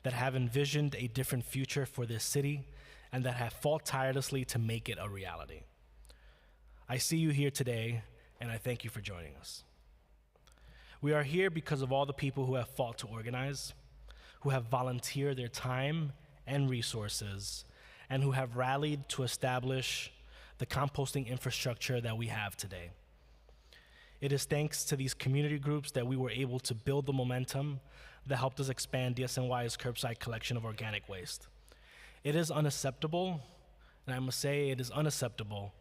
that have envisioned a different future for this city and that have fought tirelessly to make it a reality. I see you here today, and I thank you for joining us. We are here because of all the people who have fought to organize, who have volunteered their time and resources, and who have rallied to establish the composting infrastructure that we have today. It is thanks to these community groups that we were able to build the momentum that helped us expand DSNY's curbside collection of organic waste. It is unacceptable, and I must say it is unacceptable,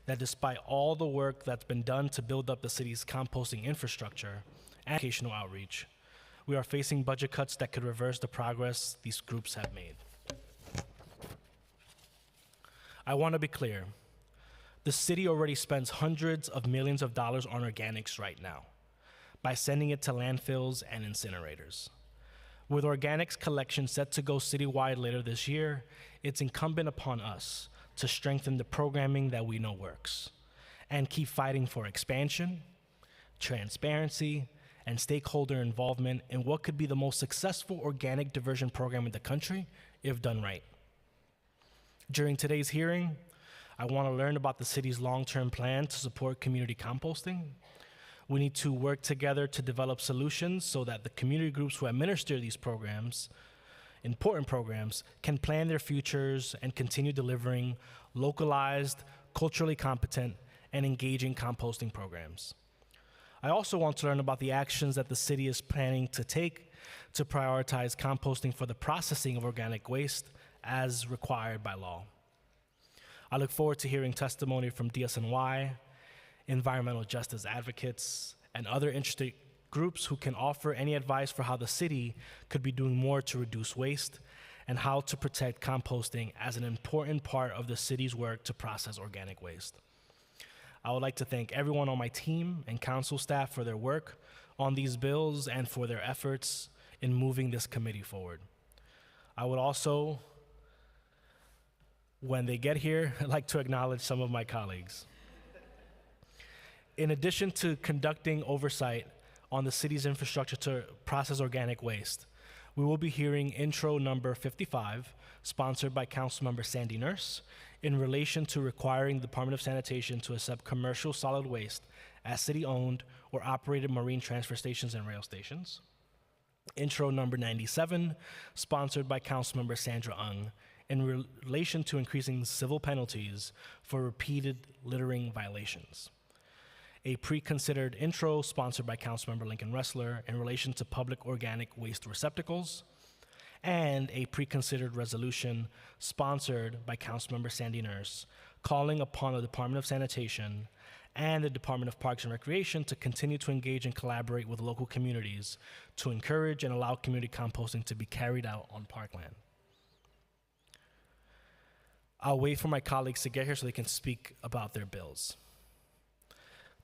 that despite all the work that's been done to build up the city's composting infrastructure and educational outreach, we are facing budget cuts that could reverse the progress these groups have made. I want to be clear. The city already spends hundreds of millions of dollars on organics right now by sending it to landfills and incinerators. With organics collection set to go citywide later this year, it's incumbent upon us to strengthen the programming that we know works and keep fighting for expansion, transparency, and stakeholder involvement in what could be the most successful organic diversion program in the country if done right. During today's hearing, I want to learn about the city's long-term plan to support community composting. We need to work together to develop solutions so that the community groups who administer these programs, important programs, can plan their futures and continue delivering localized, culturally competent, and engaging composting programs. I also want to learn about the actions that the city is planning to take to prioritize composting for the processing of organic waste as required by law. I look forward to hearing testimony from DSNY, environmental justice advocates, and other interested groups who can offer any advice for how the city could be doing more to reduce waste and how to protect composting as an important part of the city's work to process organic waste. I would like to thank everyone on my team and council staff for their work on these bills and for their efforts in moving this committee forward. I would also, when they get here, I'd like to acknowledge some of my colleagues. In addition to conducting oversight on the city's infrastructure to process organic waste, we will be hearing intro number 55, sponsored by Councilmember Sandy Nurse, in relation to requiring the Department of Sanitation to accept commercial solid waste as city-owned or operated marine transfer stations and rail stations. Intro number 97, sponsored by Councilmember Sandra Ung, in relation to increasing civil penalties for repeated littering violations. A pre-considered intro sponsored by Councilmember Lincoln Restler in relation to public organic waste receptacles, and a pre-considered resolution sponsored by Councilmember Sandy Nurse calling upon the Department of Sanitation and the Department of Parks and Recreation to continue to engage and collaborate with local communities to encourage and allow community composting to be carried out on parkland. I'll wait for my colleagues to get here so they can speak about their bills.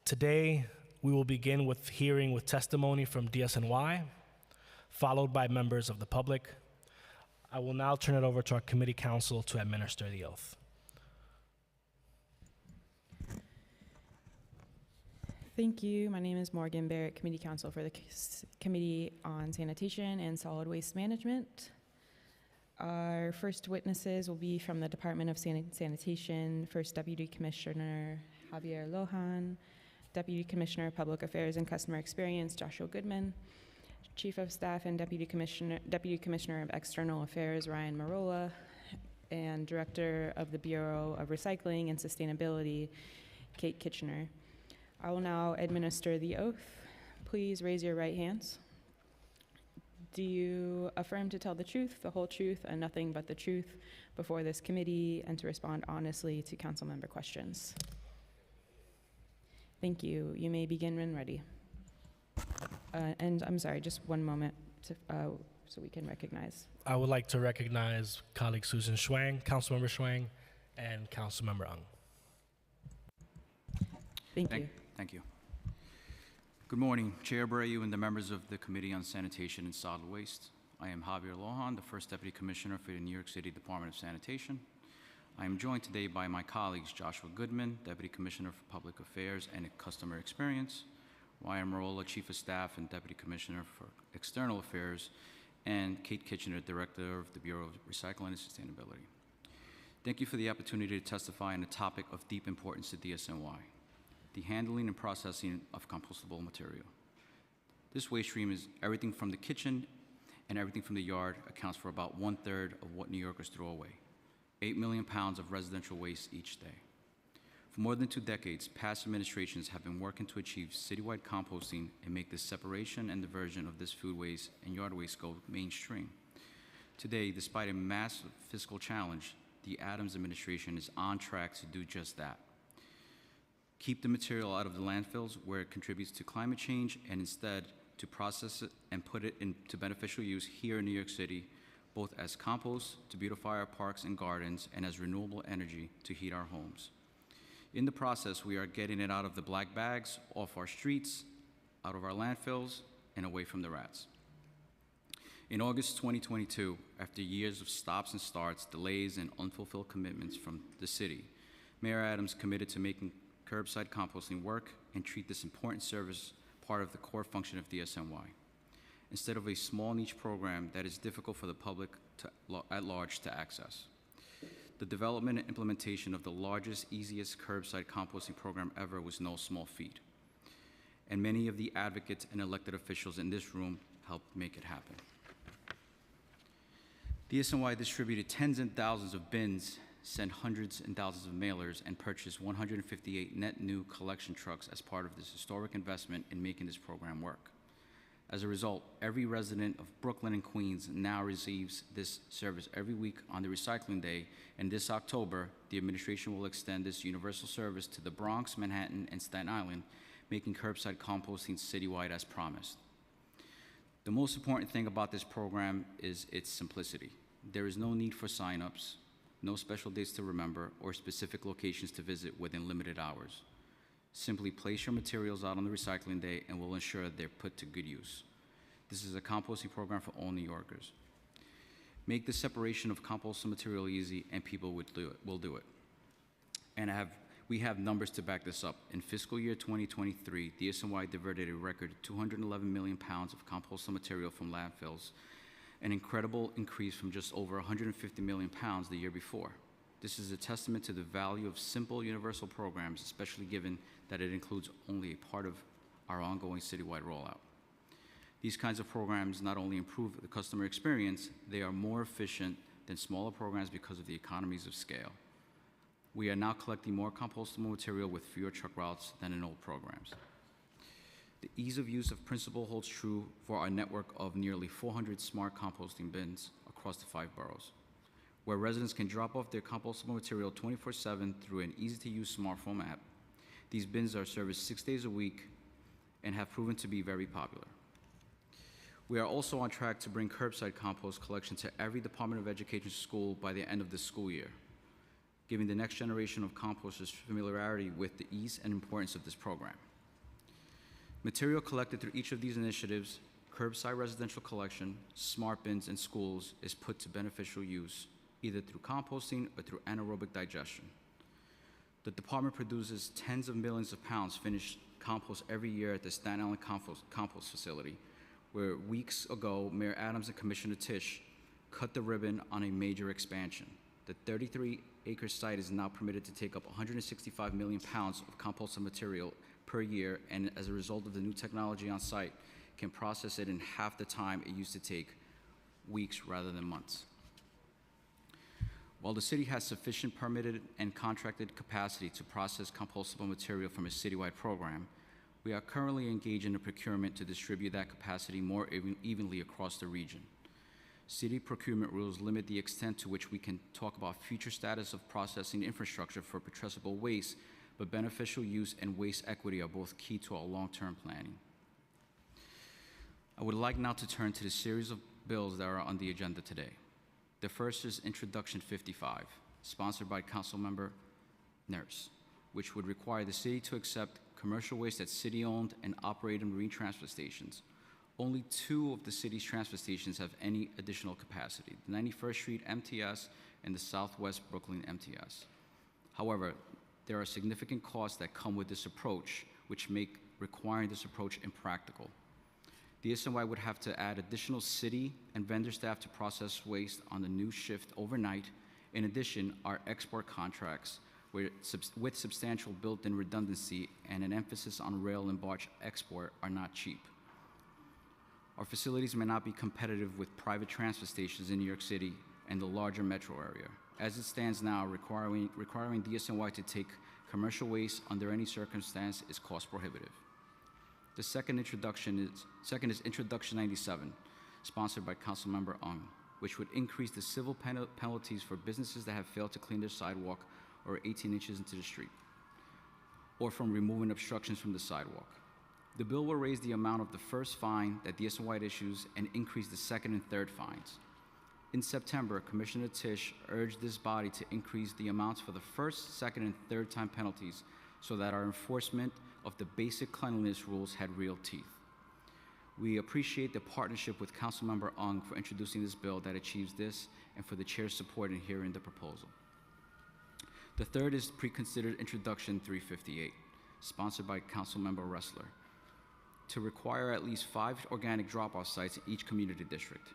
Today, we will begin with hearing with testimony from DSNY, followed by members of the public. I will now turn it over to our committee counsel to administer the oath. Thank you. My name is Morgan Barrett, Committee Counsel for the Committee on Sanitation and Solid Waste Management. Our first witnesses will be from the Department of Sanitation, First Deputy Commissioner Javier Lohan, Deputy Commissioner of Public Affairs and Customer Experience Joshua Goodman, Chief of Staff and Deputy Commissioner of External Affairs Ryan Marola, and Director of the Bureau of Recycling and Sustainability Kate Kitchener. I will now administer the oath. Please raise your right hands. Do you affirm to tell the truth, the whole truth, and nothing but the truth before this committee, and to respond honestly to council member questions? Thank you. You may begin when ready. And I'm sorry, just one moment to, so we can recognize. I would like to recognize colleague Susan Schwang, Councilmember Schwang, and Councilmember Ung. Thank you. Thank you. Good morning, Chair Abreu and the members of the Committee on Sanitation and Solid Waste. I am Javier Lohan, the First Deputy Commissioner for the New York City Department of Sanitation. I am joined today by my colleagues Joshua Goodman, Deputy Commissioner for Public Affairs and Customer Experience, Ryan Marola, Chief of Staff and Deputy Commissioner for External Affairs, and Kate Kitchener, Director of the Bureau of Recycling and Sustainability. Thank you for the opportunity to testify on a topic of deep importance to DSNY, the handling and processing of compostable material. This waste stream is everything from the kitchen and everything from the yard accounts for about 1/3 of what New Yorkers throw away, 8 million pounds of residential waste each day. For more than 2 decades, past administrations have been working to achieve citywide composting and make the separation and diversion of this food waste and yard waste go mainstream. Today, despite a massive fiscal challenge, the Adams administration is on track to do just that. Keep the material out of the landfills where it contributes to climate change and instead to process it and put it into beneficial use here in New York City, both as compost to beautify our parks and gardens and as renewable energy to heat our homes. In the process, we are getting it out of the black bags, off our streets, out of our landfills, and away from the rats. In August 2022, after years of stops and starts, delays, and unfulfilled commitments from the city, Mayor Adams committed to making curbside composting work and treat this important service part of the core function of DSNY, instead of a small niche program that is difficult for the public at large to access. The development and implementation of the largest, easiest curbside composting program ever was no small feat, and many of the advocates and elected officials in this room helped make it happen. DSNY distributed tens and thousands of bins, sent hundreds and thousands of mailers, and purchased 158 net new collection trucks as part of this historic investment in making this program work. As a result, every resident of Brooklyn and Queens now receives this service every week on the recycling day, and this October, the administration will extend this universal service to the Bronx, Manhattan, and Staten Island, making curbside composting citywide as promised. The most important thing about this program is its simplicity. There is no need for sign-ups, no special dates to remember, or specific locations to visit within limited hours. Simply place your materials out on the recycling day and we'll ensure they're put to good use. This is a composting program for all New Yorkers. Make the separation of compostable material easy and people will do it. And we have numbers to back this up. In fiscal year 2023, DSNY diverted a record 211 million pounds of compostable material from landfills, an incredible increase from just over 150 million pounds the year before. This is a testament to the value of simple universal programs, especially given that it includes only a part of our ongoing citywide rollout. These kinds of programs not only improve the customer experience, they are more efficient than smaller programs because of the economies of scale. We are now collecting more compostable material with fewer truck routes than in old programs. The ease of use of principle holds true for our network of nearly 400 smart composting bins across the 5 boroughs, where residents can drop off their compostable material 24/7 through an easy-to-use smartphone app. These bins are serviced 6 days a week and have proven to be very popular. We are also on track to bring curbside compost collection to every Department of Education school by the end of this school year, giving the next generation of composters familiarity with the ease and importance of this program. Material collected through each of these initiatives, curbside residential collection, smart bins, and schools, is put to beneficial use, either through composting or through anaerobic digestion. The department produces tens of millions of pounds finished compost every year at the Staten Island compost facility, where weeks ago, Mayor Adams and Commissioner Tisch cut the ribbon on a major expansion. The 33-acre site is now permitted to take up 165 million pounds of compostable material per year, and as a result of the new technology on site, can process it in half the time it used to take, weeks rather than months. While the city has sufficient permitted and contracted capacity to process compostable material from a citywide program, we are currently engaged in a procurement to distribute that capacity more evenly across the region. City procurement rules limit the extent to which we can talk about future status of processing infrastructure for putrescible waste, but beneficial use and waste equity are both key to our long-term planning. I would like now to turn to the series of bills that are on the agenda today. The first is Introduction 55, sponsored by Councilmember Nurse, which would require the city to accept commercial waste at city-owned and operated marine transfer stations. Only 2 of the city's transfer stations have any additional capacity, the 91st Street MTS and the Southwest Brooklyn MTS. However, there are significant costs that come with this approach, which make requiring this approach impractical. DSNY would have to add additional city and vendor staff to process waste on the new shift overnight. In addition, our export contracts with substantial built-in redundancy and an emphasis on rail and barge export are not cheap. Our facilities may not be competitive with private transfer stations in New York City and the larger metro area. As it stands now, requiring DSNY to take commercial waste under any circumstance is cost prohibitive. The second is Introduction 97, sponsored by Councilmember Ung, which would increase the civil penalties for businesses that have failed to clean their sidewalk or 18 inches into the street, or from removing obstructions from the sidewalk. The bill will raise the amount of the first fine that DSNY issues and increase the second and third fines. In September, Commissioner Tisch urged this body to increase the amounts for the first, second, and third time penalties so that our enforcement of the basic cleanliness rules had real teeth. We appreciate the partnership with Councilmember Ung for introducing this bill that achieves this and for the chair's support in hearing the proposal. The third is Preconsidered Introduction 358, sponsored by Councilmember Restler, to require at least 5 organic drop-off sites in each community district.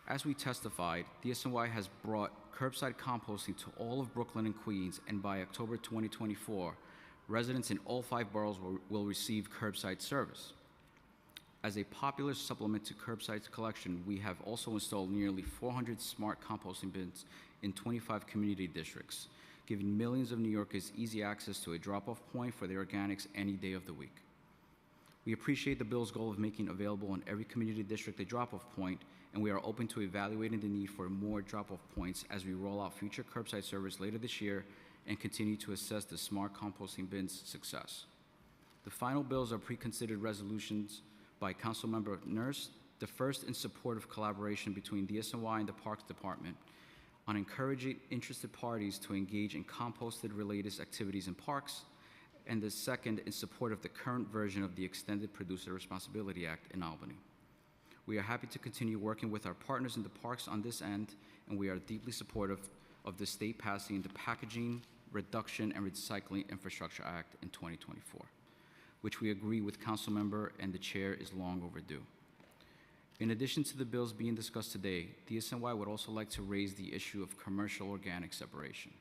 As we testified, DSNY has brought curbside composting to all of Brooklyn and Queens, and by October 2024, residents in all 5 boroughs will receive curbside service. As a popular supplement to curbside collection, we have also installed nearly 400 smart composting bins in 25 community districts, giving millions of New Yorkers easy access to a drop-off point for their organics any day of the week. We appreciate the bill's goal of making available in every community district a drop-off point, and we are open to evaluating the need for more drop-off points as we roll out future curbside service later this year and continue to assess the smart composting bin's success. The final bills are pre-considered resolutions by Councilmember Nurse, the first in support of collaboration between DSNY and the Parks Department on encouraging interested parties to engage in composted related activities in parks, and the second in support of the current version of the Extended Producer Responsibility Act in Albany. We are happy to continue working with our partners in the parks on this end, and we are deeply supportive of the state passing the Packaging, Reduction, and Recycling Infrastructure Act in 2024, which we agree with Councilmember and the Chair is long overdue. In addition to the bills being discussed today, DSNY would also like to raise the issue of commercial organic separation.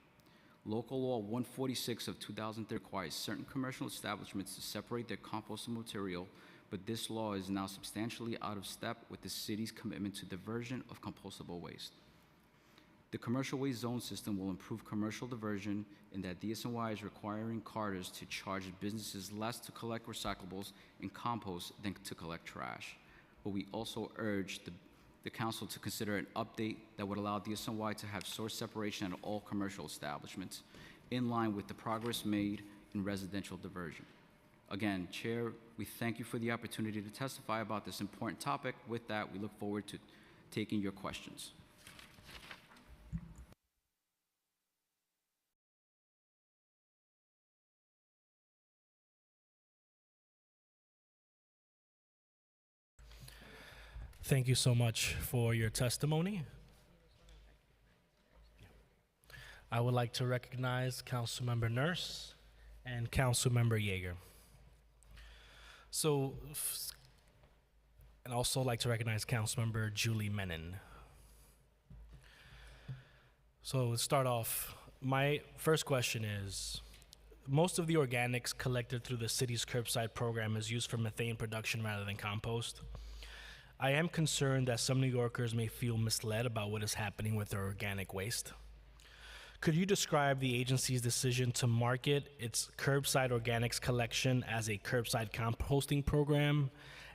Local Law 146 of 2003 requires certain commercial establishments to separate their compostable material, but this law is now substantially out of step with the city's commitment to diversion of compostable waste. The commercial waste zone system will improve commercial diversion in that DSNY is requiring carters to charge businesses less to collect recyclables and compost than to collect trash. But we also urge the council to consider an update that would allow DSNY to have source separation at all commercial establishments, in line with the progress made in residential diversion. Again, Chair, we thank you for the opportunity to testify about this important topic. With that, we look forward to taking your questions. Thank you so much for your testimony. I would like to recognize Councilmember Nurse and Councilmember Yeager. And also like to recognize Councilmember Julie Menon. So let's start off. My first question is, most of the organics collected through the city's curbside program is used for methane production rather than compost. I am concerned that some New Yorkers may feel misled about what is happening with their organic waste. Could you describe the agency's decision to market its curbside organics collection as a curbside composting program?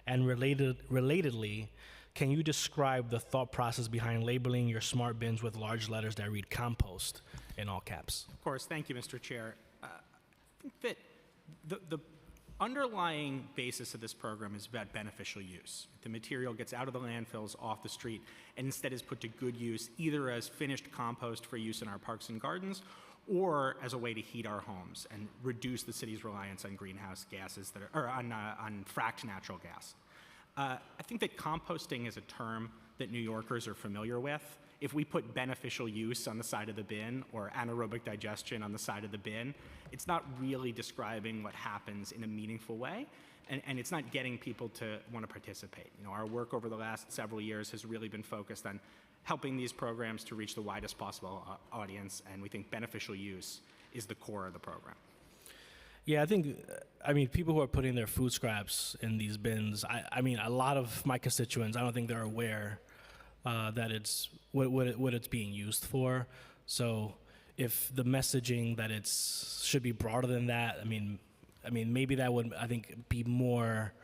And relatedly, can you describe the thought process behind labeling your smart bins with large letters that read compost in all caps? Of course, thank you, Mr. Chair. I think that the underlying basis of this program is about beneficial use. The material gets out of the landfills, off the street, and instead is put to good use, either as finished compost for use in our parks and gardens, or as a way to heat our homes and reduce the city's reliance on greenhouse gases on fracked natural gas. I think that composting is a term that New Yorkers are familiar with. If we put beneficial use on the side of the bin or anaerobic digestion on the side of the bin, it's not really describing what happens in a meaningful way. and it's not getting people to want to participate. You know, our work over the last several years has really been focused on helping these programs to reach the widest possible audience, and we think beneficial use is the core of the program. Yeah, I mean, people who are putting their food scraps in these bins, I mean, a lot of my constituents, I don't think they're aware that it's what it's being used for. So if the messaging that should be broader than that, I mean, maybe that would, I think, be more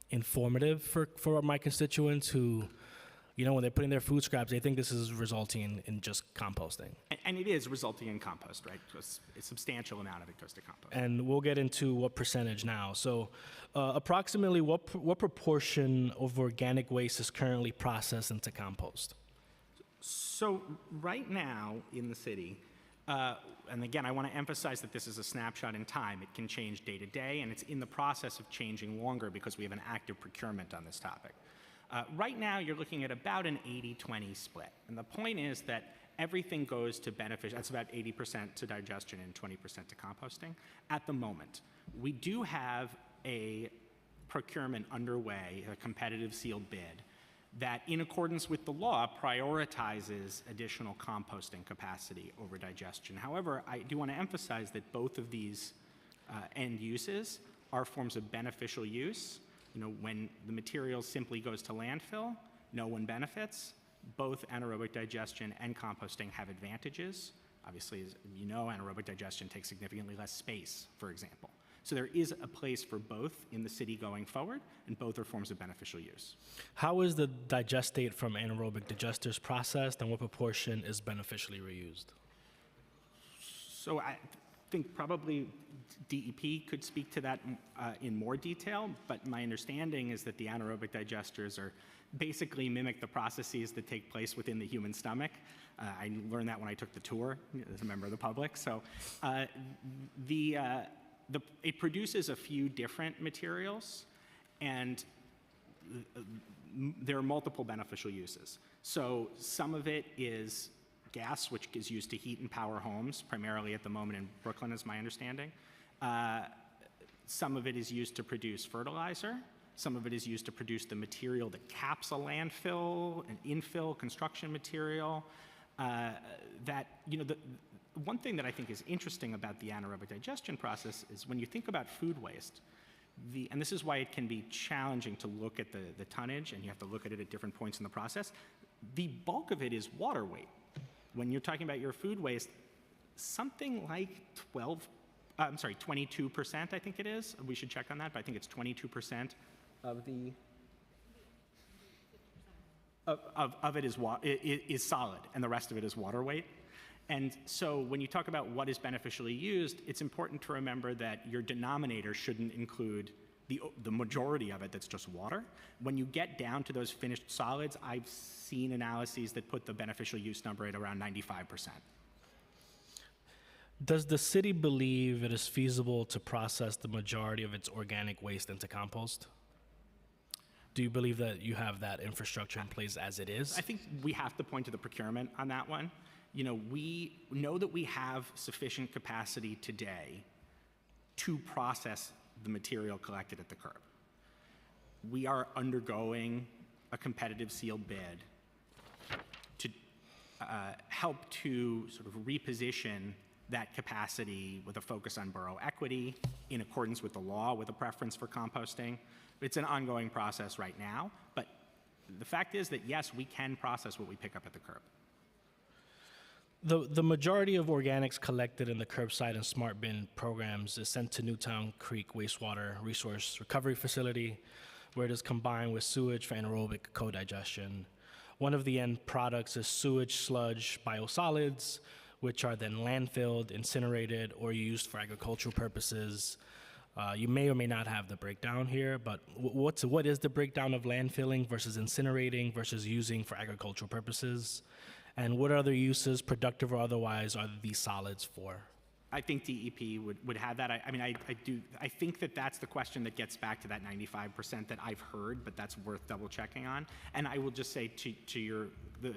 informative for my constituents who, you know, when they're putting their food scraps, they think this is resulting in just composting. And it is resulting in compost, right? Because a substantial amount of it goes to compost. And we'll get into what percentage now. So approximately what proportion of organic waste is currently processed into compost? So right now in the city, and again, I want to emphasize that this is a snapshot in time. It can change day to day, and it's in the process of changing longer because we have an active procurement on this topic. Right now, you're looking at about an 80-20 split. And the point is that everything goes to beneficial. That's about 80% to digestion and 20% to composting at the moment. We do have a procurement underway, a competitive sealed bid, that in accordance with the law prioritizes additional composting capacity over digestion. However, I do want to emphasize that both of these end uses are forms of beneficial use. You know, when the material simply goes to landfill, no one benefits. Both anaerobic digestion and composting have advantages. Obviously, as you know, anaerobic digestion takes significantly less space, for example. So there is a place for both in the city going forward, and both are forms of beneficial use. How is the digestate from anaerobic digesters processed, and what proportion is beneficially reused? So I think probably DEP could speak to that in more detail, but my understanding is that the anaerobic digesters are basically mimic the processes that take place within the human stomach. I learned that when I took the tour as a member of the public. So it produces a few different materials, and there are multiple beneficial uses. So some of it is gas, which is used to heat and power homes, primarily at the moment in Brooklyn, is my understanding. Some of it is used to produce fertilizer. Some of it is used to produce the material that caps a landfill, an infill construction material. One thing that I think is interesting about the anaerobic digestion process is when you think about food waste, and this is why it can be challenging to look at the tonnage, and you have to look at it at different points in the process, the bulk of it is water weight. When you're talking about your food waste, something like 22%, I think it is. We should check on that, but I think it's 22% of the of it is solid, and the rest of it is water weight. And so when you talk about what is beneficially used, it's important to remember that your denominator shouldn't include the majority of it that's just water. When you get down to those finished solids, I've seen analyses that put the beneficial use number at around 95%. Does the city believe it is feasible to process the majority of its organic waste into compost? Do you believe that you have that infrastructure in place as it is? I think we have to point to the procurement on that one. You know, we know that we have sufficient capacity today to process the material collected at the curb. We are undergoing a competitive sealed bid to help to sort of reposition that capacity with a focus on borough equity in accordance with the law, with a preference for composting. It's an ongoing process right now, but the fact is that yes, we can process what we pick up at the curb. The majority of organics collected in the curbside and smart bin programs is sent to Newtown Creek Wastewater Resource Recovery Facility, where it is combined with sewage for anaerobic co-digestion. One of the end products is sewage sludge biosolids, which are then landfilled, incinerated, or used for agricultural purposes. You may or may not have the breakdown here, but what is the breakdown of landfilling versus incinerating versus using for agricultural purposes? And what other uses, productive or otherwise, are these solids for? I think DEP would have that. I think that that's the question that gets back to that 95% that I've heard, but that's worth double checking on. And I will just say to the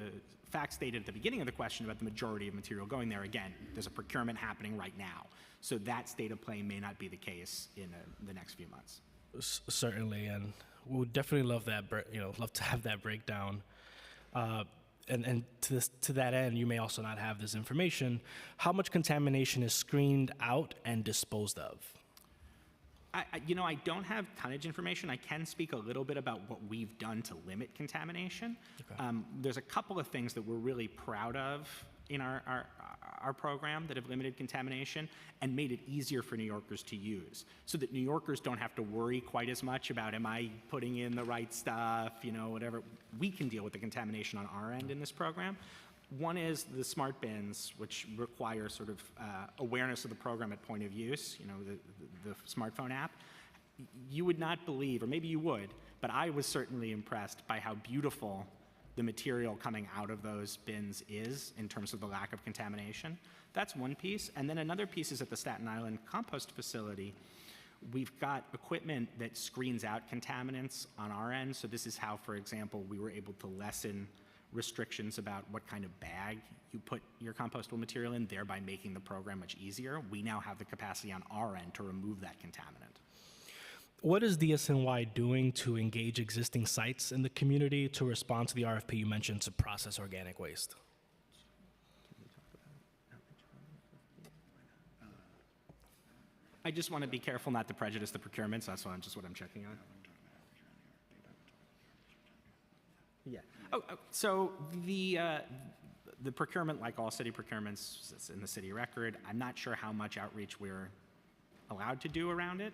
fact stated at the beginning of the question about the majority of material going there, again, there's a procurement happening right now. So that state of play may not be the case in the next few months. Certainly, and we would definitely love that. Love to have that breakdown. And to that end, you may also not have this information. How much contamination is screened out and disposed of? I don't have tonnage information. I can speak a little bit about what we've done to limit contamination. Okay. There's a couple of things that we're really proud of in our program that have limited contamination and made it easier for New Yorkers to use, so that New Yorkers don't have to worry quite as much about, am I putting in the right stuff, whatever. We can deal with the contamination on our end in this program. One is the smart bins, which require sort of awareness of the program at point of use, the smartphone app. You would not believe, or maybe you would, but I was certainly impressed by how beautiful the material coming out of those bins is in terms of the lack of contamination. That's one piece. And then another piece is at the Staten Island compost facility. We've got equipment that screens out contaminants on our end. So this is how, for example, we were able to lessen restrictions about what kind of bag you put your compostable material in, thereby making the program much easier. We now have the capacity on our end to remove that contaminant. What is DSNY doing to engage existing sites in the community to respond to the RFP you mentioned to process organic waste? I just want to be careful not to prejudice the procurement, so that's what I'm checking on. Yeah. So the procurement, like all city procurements, it's in the city record. I'm not sure how much outreach we're allowed to do around it,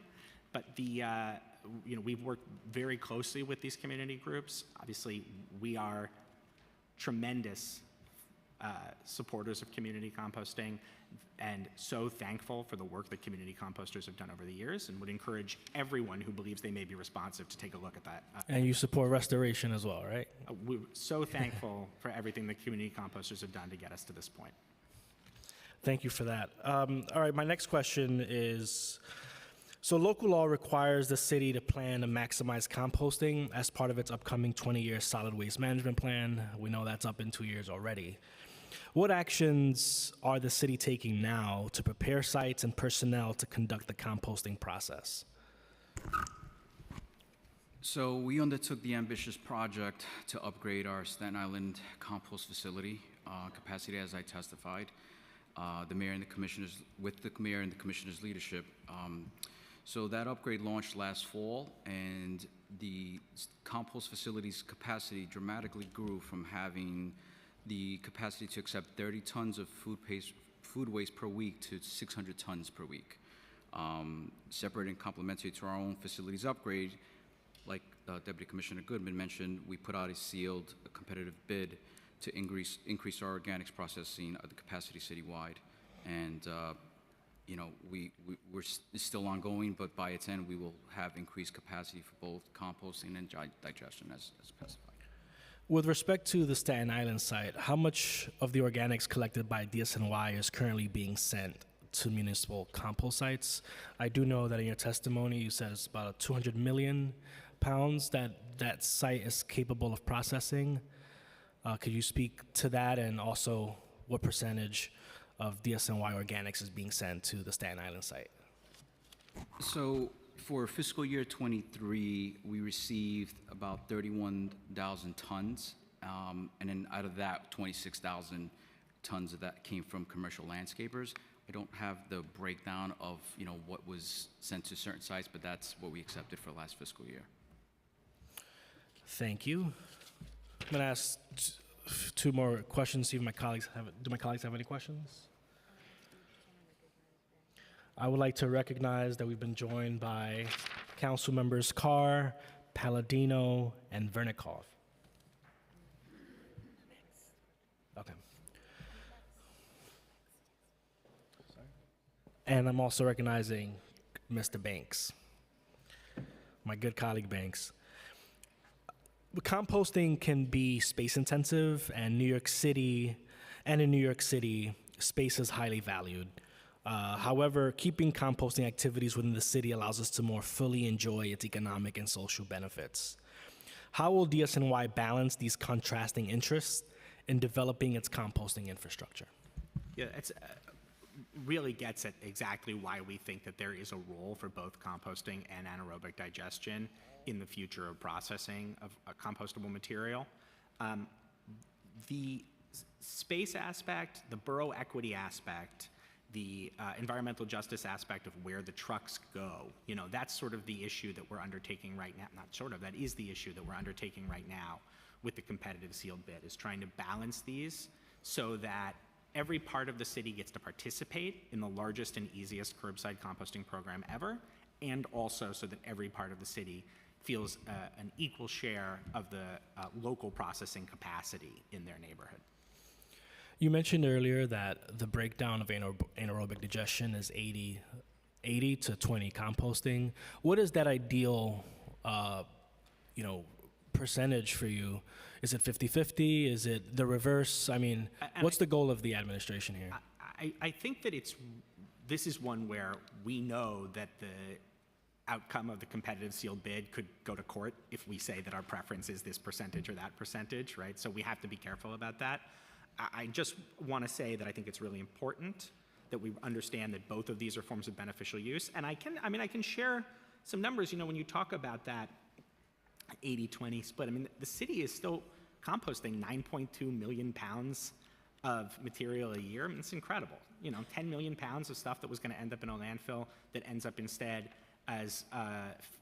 but we've worked very closely with these community groups. Obviously, we are tremendous supporters of community composting, and so thankful for the work that community composters have done over the years, and would encourage everyone who believes they may be responsive to take a look at that. And you support restoration as well, right? We're so thankful for everything that community composters have done to get us to this point. Thank you for that. All right, my next question is, so local law requires the city to plan to maximize composting as part of its upcoming 20-year solid waste management plan. We know that's up in 2 years already. What actions are the city taking now to prepare sites and personnel to conduct the composting process? So we undertook the ambitious project to upgrade our Staten Island compost facility capacity, as I testified. The mayor and the commissioners, with the mayor and the commissioners' leadership. So that upgrade launched last fall, and the compost facility's capacity dramatically grew from having the capacity to accept 30 tons of food waste per week to 600 tons per week. Separate and complementary to our own facilities upgrade, like Deputy Commissioner Goodman mentioned, we put out a sealed competitive bid to increase our organics processing at the capacity citywide. And it's still ongoing, but by its end, we will have increased capacity for both composting and digestion as specified. With respect to the Staten Island site, how much of the organics collected by DSNY is currently being sent to municipal compost sites? I do know that in your testimony, you said it's about 200 million pounds that site is capable of processing. Could you speak to that, and also what percentage of DSNY organics is being sent to the Staten Island site? So for fiscal year 23, we received about 31,000 tons, and then out of that, 26,000 tons of that came from commercial landscapers. I don't have the breakdown of what was sent to certain sites, but that's what we accepted for last fiscal year. Thank you. I'm going to ask two more questions, see if my colleagues have. Do my colleagues have any questions? I would like to recognize that we've been joined by Council Members Carr, Palladino, and Vernikov. Okay. And I'm also recognizing Mr. Banks, my good colleague Banks. Composting can be space intensive, and in New York City, space is highly valued. However, keeping composting activities within the city allows us to more fully enjoy its economic and social benefits. How will DSNY balance these contrasting interests in developing its composting infrastructure? Yeah, it's really gets at exactly why we think that there is a role for both composting and anaerobic digestion in the future of processing of compostable material. The space aspect, the borough equity aspect, the environmental justice aspect of where the trucks go, that's sort of the issue that we're undertaking right now. Not sort of, that is the issue that we're undertaking right now with the competitive sealed bid, is trying to balance these so that every part of the city gets to participate in the largest and easiest curbside composting program ever, and also so that every part of the city feels an equal share of the local processing capacity in their neighborhood. You mentioned earlier that the breakdown of anaerobic digestion is 80 to 20 composting. What is that ideal, percentage for you? Is it 50-50? Is it the reverse? I mean, what's the goal of the administration here? I think that this is one where we know that the outcome of the competitive sealed bid could go to court if we say that our preference is this percentage or that percentage, right? So we have to be careful about that. I just want to say that I think it's really important that we understand that both of these are forms of beneficial use. And I can share some numbers. When you talk about that 80-20 split, the city is still composting 9.2 million pounds of material a year. It's incredible. 10 million pounds of stuff that was going to end up in a landfill that ends up instead as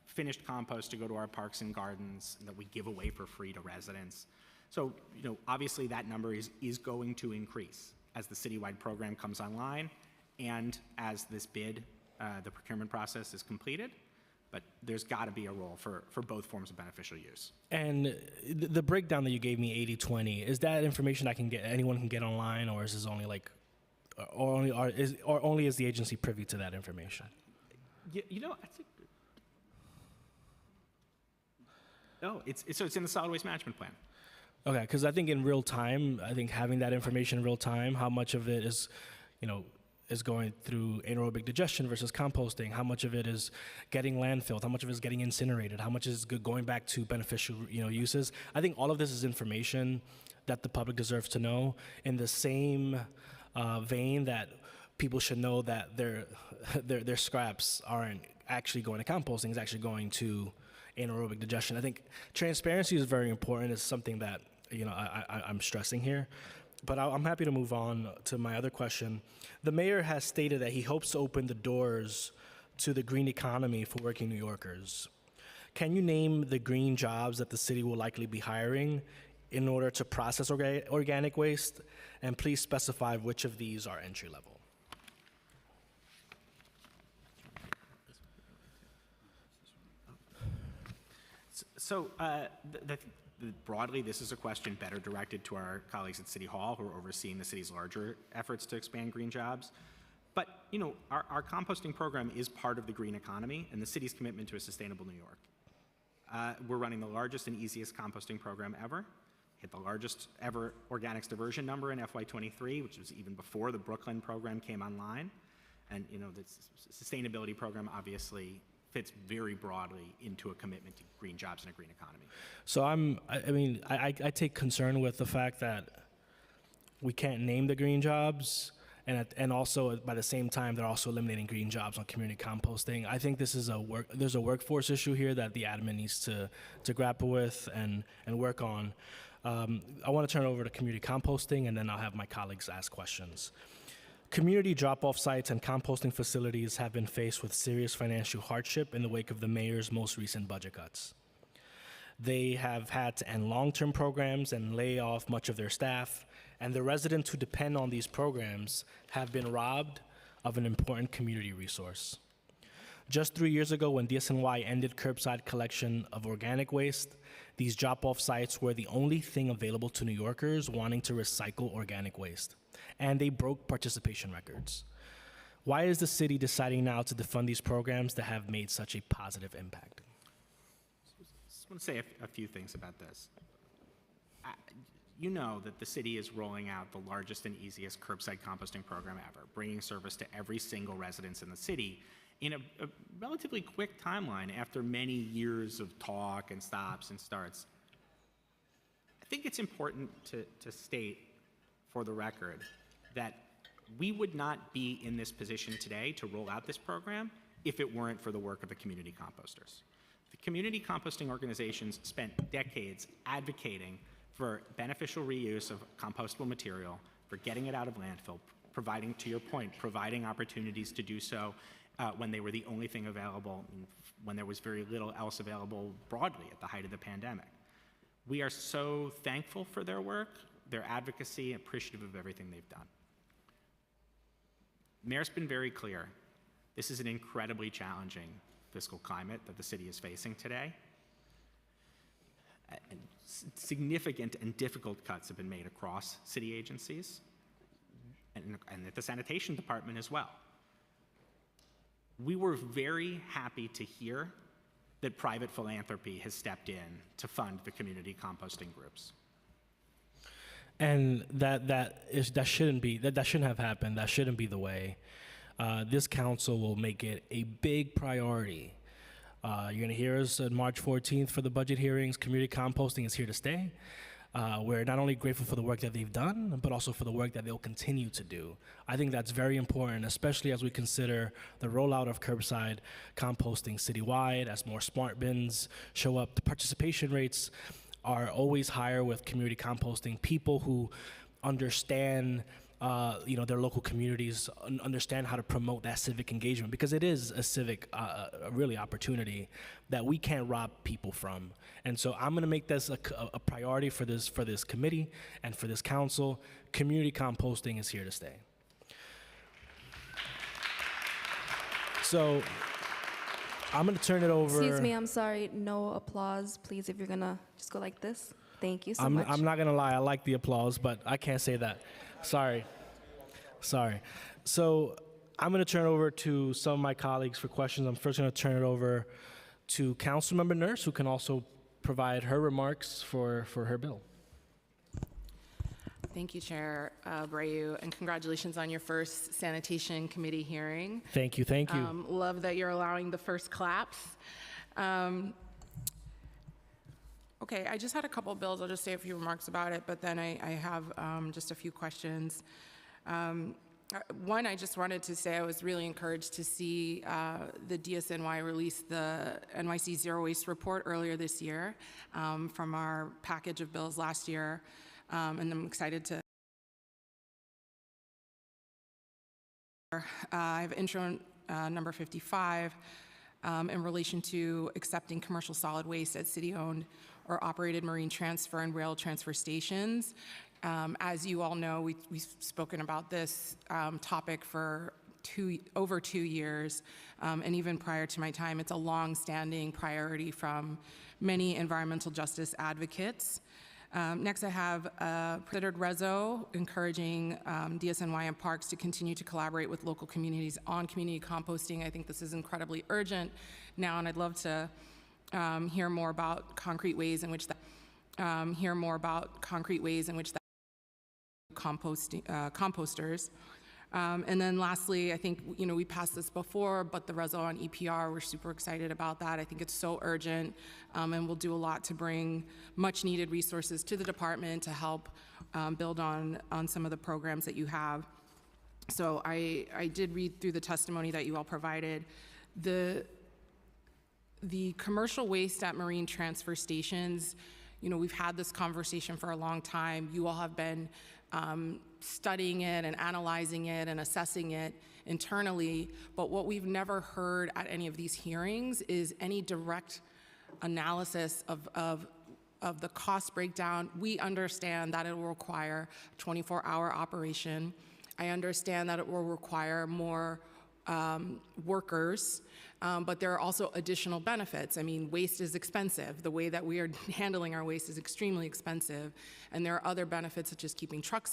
finished compost to go to our parks and gardens that we give away for free to residents. So, obviously that number is going to increase as the citywide program comes online and as this bid, the procurement process is completed. But there's got to be a role for both forms of beneficial use. And the breakdown that you gave me, 80-20, is that information anyone can get online, or is this only only is the agency privy to that information? I think no. It's in the solid waste management plan. Okay, because I think in real time, having that information in real time, how much of it is, is going through anaerobic digestion versus composting, how much of it is getting landfilled, how much of it is getting incinerated, how much is going back to beneficial, uses. I think all of this is information that the public deserves to know, in the same vein that people should know that their scraps aren't actually going to composting, it's actually going to anaerobic digestion. I think transparency is very important. It's something that I'm stressing here. But I'm happy to move on to my other question. The mayor has stated that he hopes to open the doors to the green economy for working New Yorkers. Can you name the green jobs that the city will likely be hiring in order to process organic waste? And please specify which of these are entry level. So broadly, this is a question better directed to our colleagues at City Hall who are overseeing the city's larger efforts to expand green jobs. But, our composting program is part of the green economy and the city's commitment to a sustainable New York. We're running the largest and easiest composting program ever. Hit the largest ever organics diversion number in FY23, which was even before the Brooklyn program came online. And, the sustainability program obviously fits very broadly into a commitment to green jobs and a green economy. So I take concern with the fact that we can't name the green jobs, and also by the same time they're also eliminating green jobs on community composting. I think this is there's a workforce issue here that the admin needs to grapple with and work on. I want to turn it over to community composting, and then I'll have my colleagues ask questions. Community drop-off sites and composting facilities have been faced with serious financial hardship in the wake of the mayor's most recent budget cuts. They have had to end long-term programs and lay off much of their staff, and the residents who depend on these programs have been robbed of an important community resource. Just 3 years ago, when DSNY ended curbside collection of organic waste, these drop-off sites were the only thing available to New Yorkers wanting to recycle organic waste, and they broke participation records. Why is the city deciding now to defund these programs that have made such a positive impact? I just want to say a few things about this. You know that the city is rolling out the largest and easiest curbside composting program ever, bringing service to every single residence in the city in a relatively quick timeline after many years of talk and stops and starts. I think it's important to state for the record that We would not be in this position today to roll out this program if it weren't for the work of the community composters. The community composting organizations spent decades advocating for beneficial reuse of compostable material, for getting it out of landfill, providing, to your point, providing opportunities to do so when they were the only thing available, when there was very little else available broadly at the height of the pandemic. We are so thankful for their work, their advocacy, appreciative of everything they've done. Mayor's been very clear. This is an incredibly challenging fiscal climate that the city is facing today. And significant and difficult cuts have been made across city agencies and at the sanitation department as well. We were very happy to hear that private philanthropy has stepped in to fund the community composting groups. And that shouldn't have happened. That shouldn't be the way. This council will make it a big priority. You're going to hear us on March 14th for the budget hearings. Community composting is here to stay. We're not only grateful for the work that they've done, but also for the work that they'll continue to do. I think that's very important, especially as we consider the rollout of curbside composting citywide, as more smart bins show up. The participation rates are always higher with community composting. People who understand their local communities, understand how to promote that civic engagement, because it is a civic really opportunity that we can't rob people from. And so I'm going to make this a priority for this committee and for this council. Community composting is here to stay. So I'm going to turn it over. Excuse me, I'm sorry. No applause, please, if you're going to just go like this. Thank you so much. I'm not going to lie. I like the applause, but I can't say that. Sorry. So I'm going to turn it over to some of my colleagues for questions. I'm first going to turn it over to Councilmember Nurse, who can also provide her remarks for her bill. Thank you, Chair Abreu, and congratulations on your first Sanitation Committee hearing. Thank you. Love that you're allowing the first claps. Okay, I just had a couple bills. I'll just say a few remarks about it, but then I have just a few questions. One, I just wanted to say I was really encouraged to see the DSNY release the NYC Zero Waste report earlier this year from our package of bills last year, and I'm excited to. I have intro number 55 in relation to accepting commercial solid waste at city-owned or operated marine transfer and rail transfer stations. As you all know, we've spoken about this topic for over 2 years, and even prior to my time, it's a long-standing priority from many environmental justice advocates. Next, I have considered Rezo encouraging DSNY and parks to continue to collaborate with local communities on community composting. I think this is incredibly urgent now, and I'd love to hear more about concrete ways in which that composters. And then lastly, I think, we passed this before, but the Rezo on EPR, we're super excited about that. I think it's so urgent, and we'll do a lot to bring much needed resources to the department to help build on some of the programs that you have. So I did read through the testimony that you all provided. The commercial waste at marine transfer stations, we've had this conversation for a long time. You all have been studying it and analyzing it and assessing it internally, but what we've never heard at any of these hearings is any direct analysis of the cost breakdown. We understand that it will require a 24-hour operation. I understand that it will require more workers, but there are also additional benefits. I mean, waste is expensive. The way that we are handling our waste is extremely expensive, and there are other benefits such as keeping truck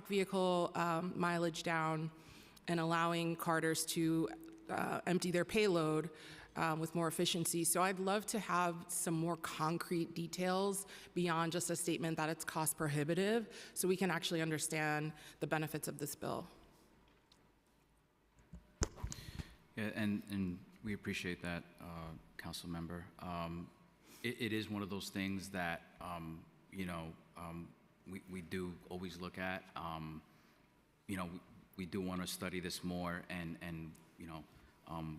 vehicle mileage down and allowing carters to empty their payload with more efficiency. So I'd love to have some more concrete details beyond just a statement that it's cost prohibitive, so we can actually understand the benefits of this bill. Yeah, and we appreciate that, Council Member. It is one of those things that, we do always look at. we do want to study this more and you know,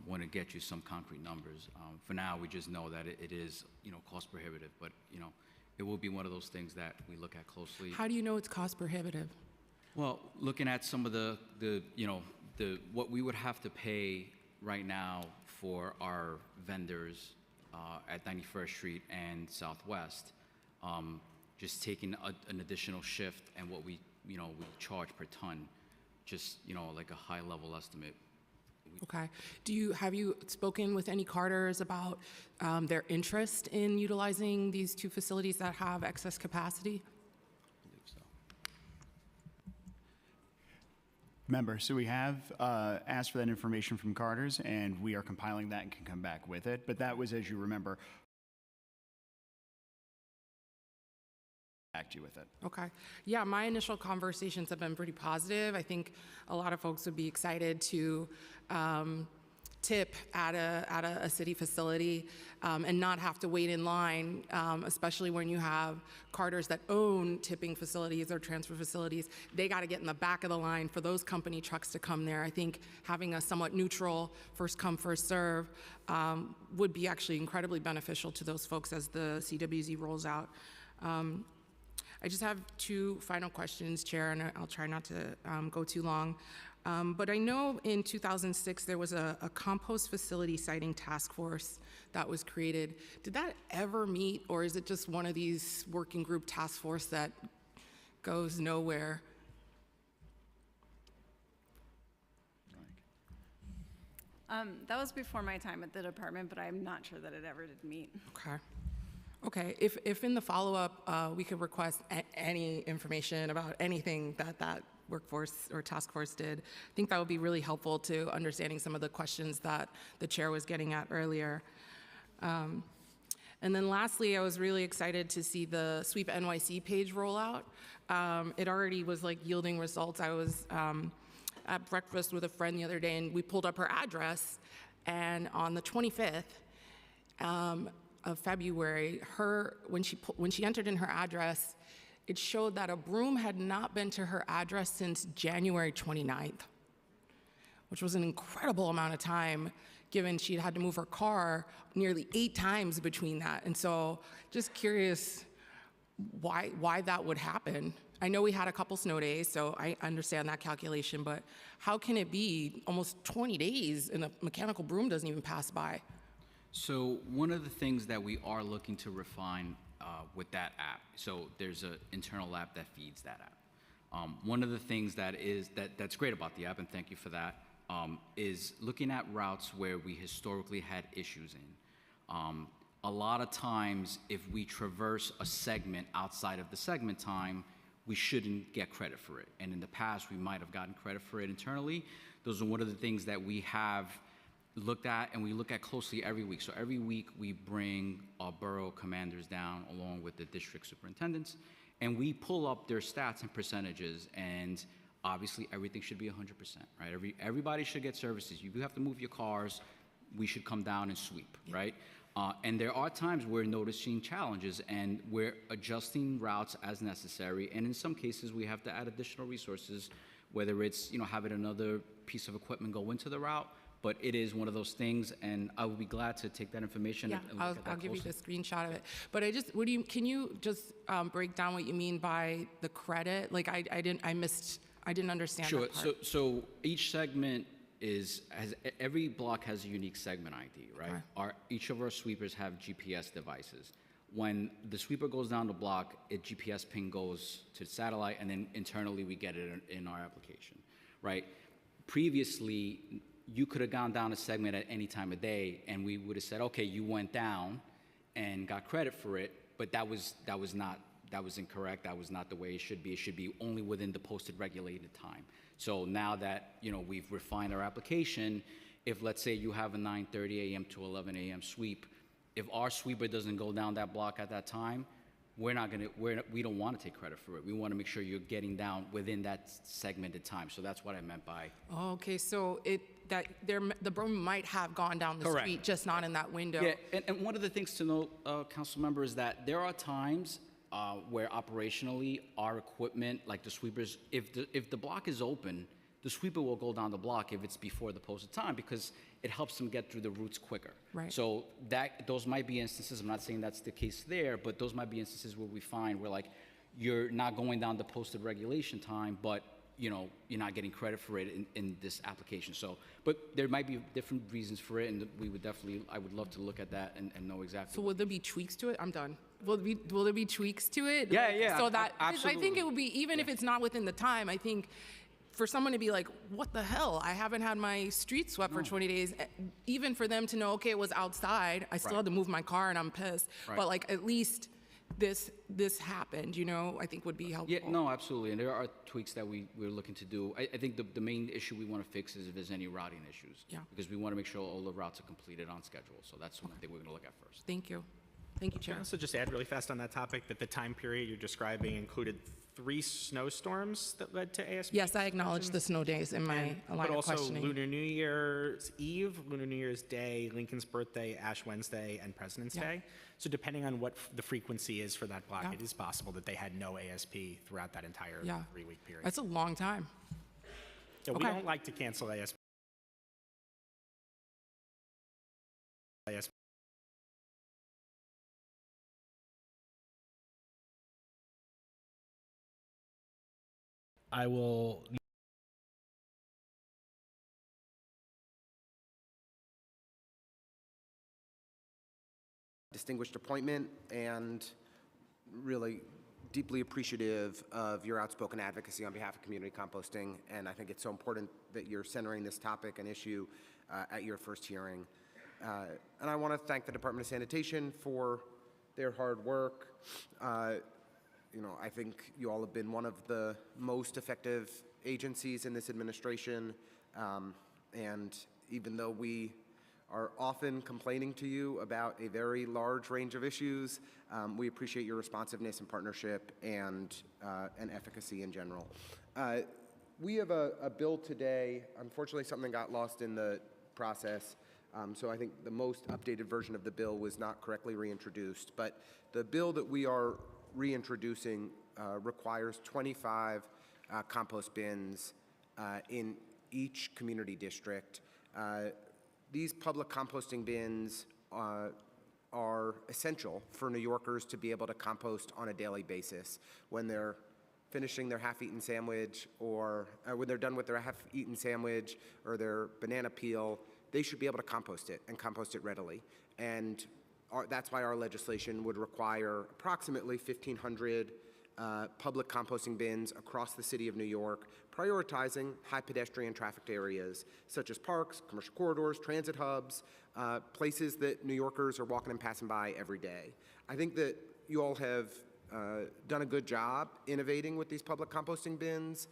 want to get you some concrete numbers. For now, we just know that it is, you know, cost prohibitive, but, you know, it will be one of those things that we look at closely. How do you know it's cost prohibitive? Well, looking at some of the you know, what we would have to pay right now for our vendors at 91st Street and Southwest, just taking an additional shift and what we, you know, we charge per ton, just, you know, like a high level estimate. Okay. Have you spoken with any carters about their interest in utilizing these two facilities that have excess capacity? I believe so. Member, so we have asked for that information from carters, and we are compiling that and can come back with it. But that was, as you remember, back to you with it. Okay. Yeah, my initial conversations have been pretty positive. I think a lot of folks would be excited to tip at a city facility and not have to wait in line, especially when you have carters that own tipping facilities or transfer facilities. They got to get in the back of the line for those company trucks to come there. I think having a somewhat neutral first come, first serve would be actually incredibly beneficial to those folks as the CWZ rolls out. I just have two final questions, Chair, and I'll try not to go too long. But I know in 2006 there was a compost facility siting task force that was created. Did that ever meet, or is it just one of these working group task force that goes nowhere? That was before my time at the department, but I'm not sure that it ever did meet. Okay. Okay, if in the follow-up we could request any information about anything that workforce or task force did, I think that would be really helpful to understanding some of the questions that the chair was getting at earlier. And then lastly, I was really excited to see the Sweep NYC page roll out. It already was like yielding results. I was at breakfast with a friend the other day, and we pulled up her address, and on the 25th, of February, when she entered in her address, it showed that a broom had not been to her address since January 29th, which was an incredible amount of time, given she'd had to move her car nearly 8 times between that. And so, just curious why that would happen. I know we had a couple snow days, so I understand that calculation, but how can it be almost 20 days and a mechanical broom doesn't even pass by? So one of the things that we are looking to refine with that app, so there's an internal app that feeds that app. One of the things that's great about the app, and thank you for that, is looking at routes where we historically had issues in. A lot of times, if we traverse a segment outside of the segment time, we shouldn't get credit for it. And in the past, we might have gotten credit for it internally. Those are one of the things that we have looked at, and we look at closely every week. So every week we bring our borough commanders down along with the district superintendents, and we pull up their stats and percentages, and obviously everything should be 100%, right? Everybody should get services. You have to move your cars, we should come down and sweep, right? And there are times we're noticing challenges, and we're adjusting routes as necessary, and in some cases we have to add additional resources, whether it's, you know, having another piece of equipment go into the route. But it is one of those things, and I would be glad to take that information. Yeah, and look at that I'll give you closer. the screenshot of it. But can you just break down what you mean by the credit? Like I didn't understand Sure. that part. So each segment every block has a unique segment ID, right? Okay. Each of our sweepers have GPS devices. When the sweeper goes down the block, a GPS ping goes to the satellite, and then internally we get it in our application, right? Previously, you could have gone down a segment at any time of day, and we would have said, okay, you went down and got credit for it, but that was incorrect. That was not the way it should be. It should be only within the posted regulated time. So now that, you know, we've refined our application, if let's say you have a 9:30 a.m. to 11 a.m. sweep, if our sweeper doesn't go down that block at that time, we don't want to take credit for it. We want to make sure you're getting down within that segmented time. So that's what I meant by. Okay, so the broom might have gone down the Correct. street, just not in that window. Yeah, and one of the things to note, council member, is that there are times where operationally our equipment, like the sweepers, if the block is open, the sweeper will go down the block if it's before the posted time because it helps them get through the roots quicker. Right. So those might be instances, I'm not saying that's the case there, but those might be instances where we find where like you're not going down the posted regulation time, but you're not getting credit for it in this application. So, but there might be different reasons for it, and I would love to look at that and know exactly. So will there be tweaks to it? I'm done. Will there be tweaks to it? Yeah, yeah, So that, 'cause I think absolutely. it would be, even if it's not within the time, I think for someone to be like, what the hell? I haven't had my street swept for 20 days. Even for them to know, okay, it was outside. I still Right. had to move my car and I'm pissed. Right. But like, at least this happened, I think would be helpful. Yeah, no, absolutely, and there are tweaks that we're looking to do. I think the main issue we want to fix is if there's any routing issues. Yeah. Because we want to make sure all the routes are completed on schedule, so that's one thing we're going to look at first. Thank you. Thank you, Can Chair. I also just add really fast on that topic that the time period you're describing included 3 snowstorms that led to ASP? Yes, I acknowledge the snow days in my But line of also questioning. Lunar New Year's Eve, Lunar New Year's Day, Lincoln's birthday, Ash Wednesday, and President's Yeah. Day. So depending on what the frequency is for that block, Yeah. it is possible that they had no ASP throughout that entire Yeah. 3-week period. That's a long time. So we okay. don't like to cancel ASP. I will distinguished appointment and really deeply appreciative of your outspoken advocacy on behalf of community composting. And I think it's so important that you're centering this topic and issue at your first hearing. And I want to thank the Department of Sanitation for their hard work. I think you all have been one of the most effective agencies in this administration. And even though we are often complaining to you about a very large range of issues, we appreciate your responsiveness and partnership and efficacy in general. We have a bill today. Unfortunately, something got lost in the process. So I think the most updated version of the bill was not correctly reintroduced. But the bill that we are reintroducing requires 25 compost bins in each community district. These public composting bins are essential for New Yorkers to be able to compost on a daily basis. When they're finishing their half-eaten sandwich or when they're done with their half-eaten sandwich or their banana peel, they should be able to compost it and compost it readily. And that's why our legislation would require approximately 1,500 public composting bins across the city of New York, prioritizing high pedestrian trafficked areas such as parks, commercial corridors, transit hubs, places that New Yorkers are walking and passing by every day. I think that you all have done a good job innovating with these public composting bins.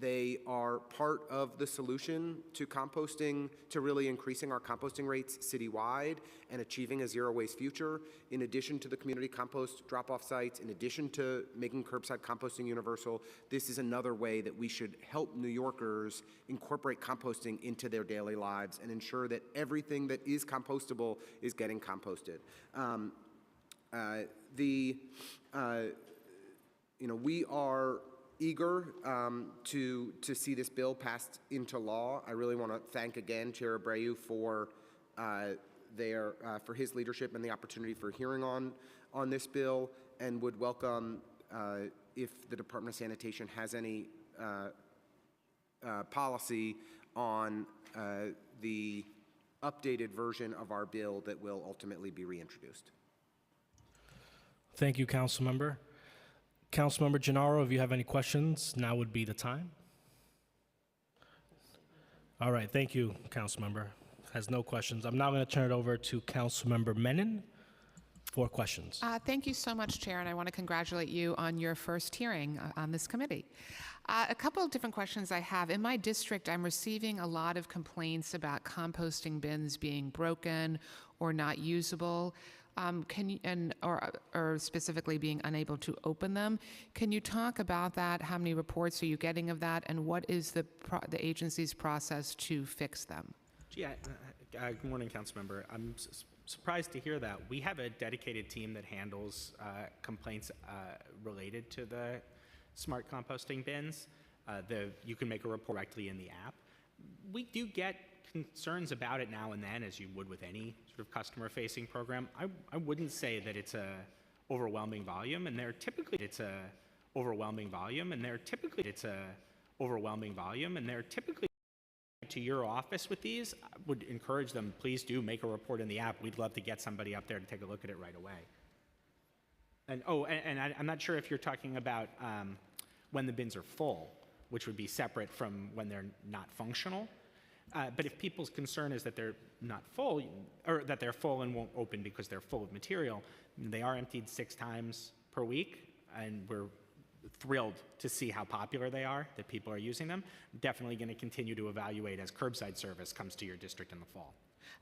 They are part of the solution to composting, to really increasing our composting rates citywide and achieving a zero waste future. In addition to the community compost drop-off sites, in addition to making curbside composting universal, this is another way that we should help New Yorkers incorporate composting into their daily lives and ensure that everything that is compostable is getting composted. We are eager to see this bill passed into law. I really want to thank again Chair Abreu for his leadership and the opportunity for hearing on this bill, and would welcome if the Department of Sanitation has any policy on the updated version of our bill that will ultimately be reintroduced. Thank you, Councilmember. Councilmember Gennaro, if you have any questions, now would be the time. All right, thank you, Councilmember. Has no questions. I'm now going to turn it over to Councilmember Menon for questions. Thank you so much, Chair, and I want to congratulate you on your first hearing on this committee. A couple of different questions I have. In my district, I'm receiving a lot of complaints about composting bins being broken or not usable. Or specifically being unable to open them. Can you talk about that? How many reports are you getting of that? And what is the agency's process to fix them? Yeah, good morning, Councilmember. I'm surprised to hear that. We have a dedicated team that handles complaints related to the smart composting bins. You can make a report directly in the app. We do get concerns about it now and then, as you would with any sort of customer-facing program. I wouldn't say that it's a overwhelming volume, and they're typically to your office with these. I would encourage them, please do make a report in the app. We'd love to get somebody up there to take a look at it right away. And I'm not sure if you're talking about when the bins are full, which would be separate from when they're not functional. But if people's concern is that they're not full, or that they're full and won't open because they're full of material, they are emptied 6 times per week, and we're thrilled to see how popular they are, that people are using them. Definitely going to continue to evaluate as curbside service comes to your district in the fall.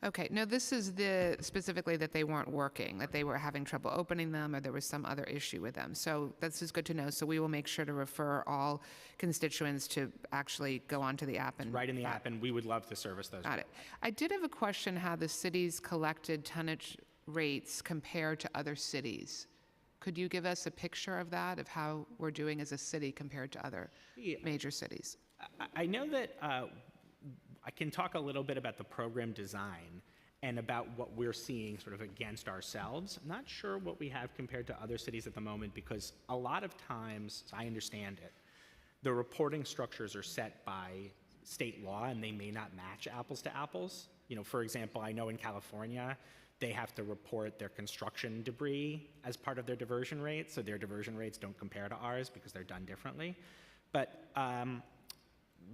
Okay, no, this is specifically that they weren't working, that they were having trouble opening them, or there was some other issue with them. So this is good to know. So we will make sure to refer all constituents to actually go onto the app. And right in the app, and we would love to service those. Got it. I did have a question how the city's collected tonnage rates compare to other cities. Could you give us a picture of that, of how we're doing as a city compared to other major cities? I know that I can talk a little bit about the program design and about what we're seeing sort of against ourselves. I'm not sure what we have compared to other cities at the moment, because a lot of times, as I understand it, the reporting structures are set by state law, and they may not match apples to apples. You know, for example, I know in California, they have to report their construction debris as part of their diversion rates, so their diversion rates don't compare to ours because they're done differently. But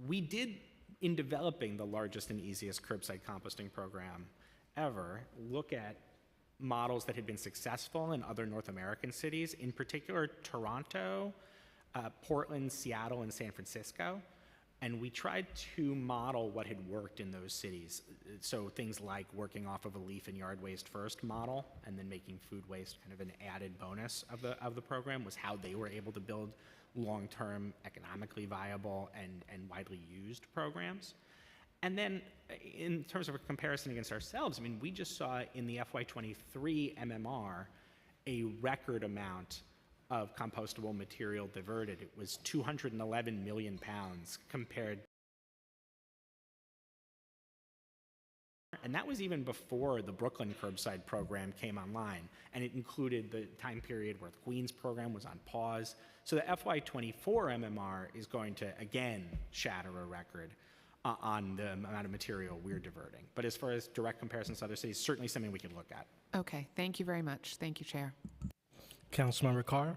we did, in developing the largest and easiest curbside composting program ever, look at models that had been successful in other North American cities, in particular Toronto, Portland, Seattle, and San Francisco. And we tried to model what had worked in those cities. So things like working off of a leaf and yard waste first model, and then making food waste kind of an added bonus of the program, was how they were able to build long-term, economically viable and widely used programs. And then in terms of a comparison against ourselves, I mean, we just saw in the FY23 MMR a record amount of compostable material diverted. It was 211 million pounds compared. And that was even before the Brooklyn curbside program came online. And it included the time period where the Queens program was on pause. So the FY24 MMR is going to, again, shatter a record on the amount of material we're diverting. But as far as direct comparisons to other cities, certainly something we can look at. Okay, thank you very much. Thank you, Chair. Councilmember Carr?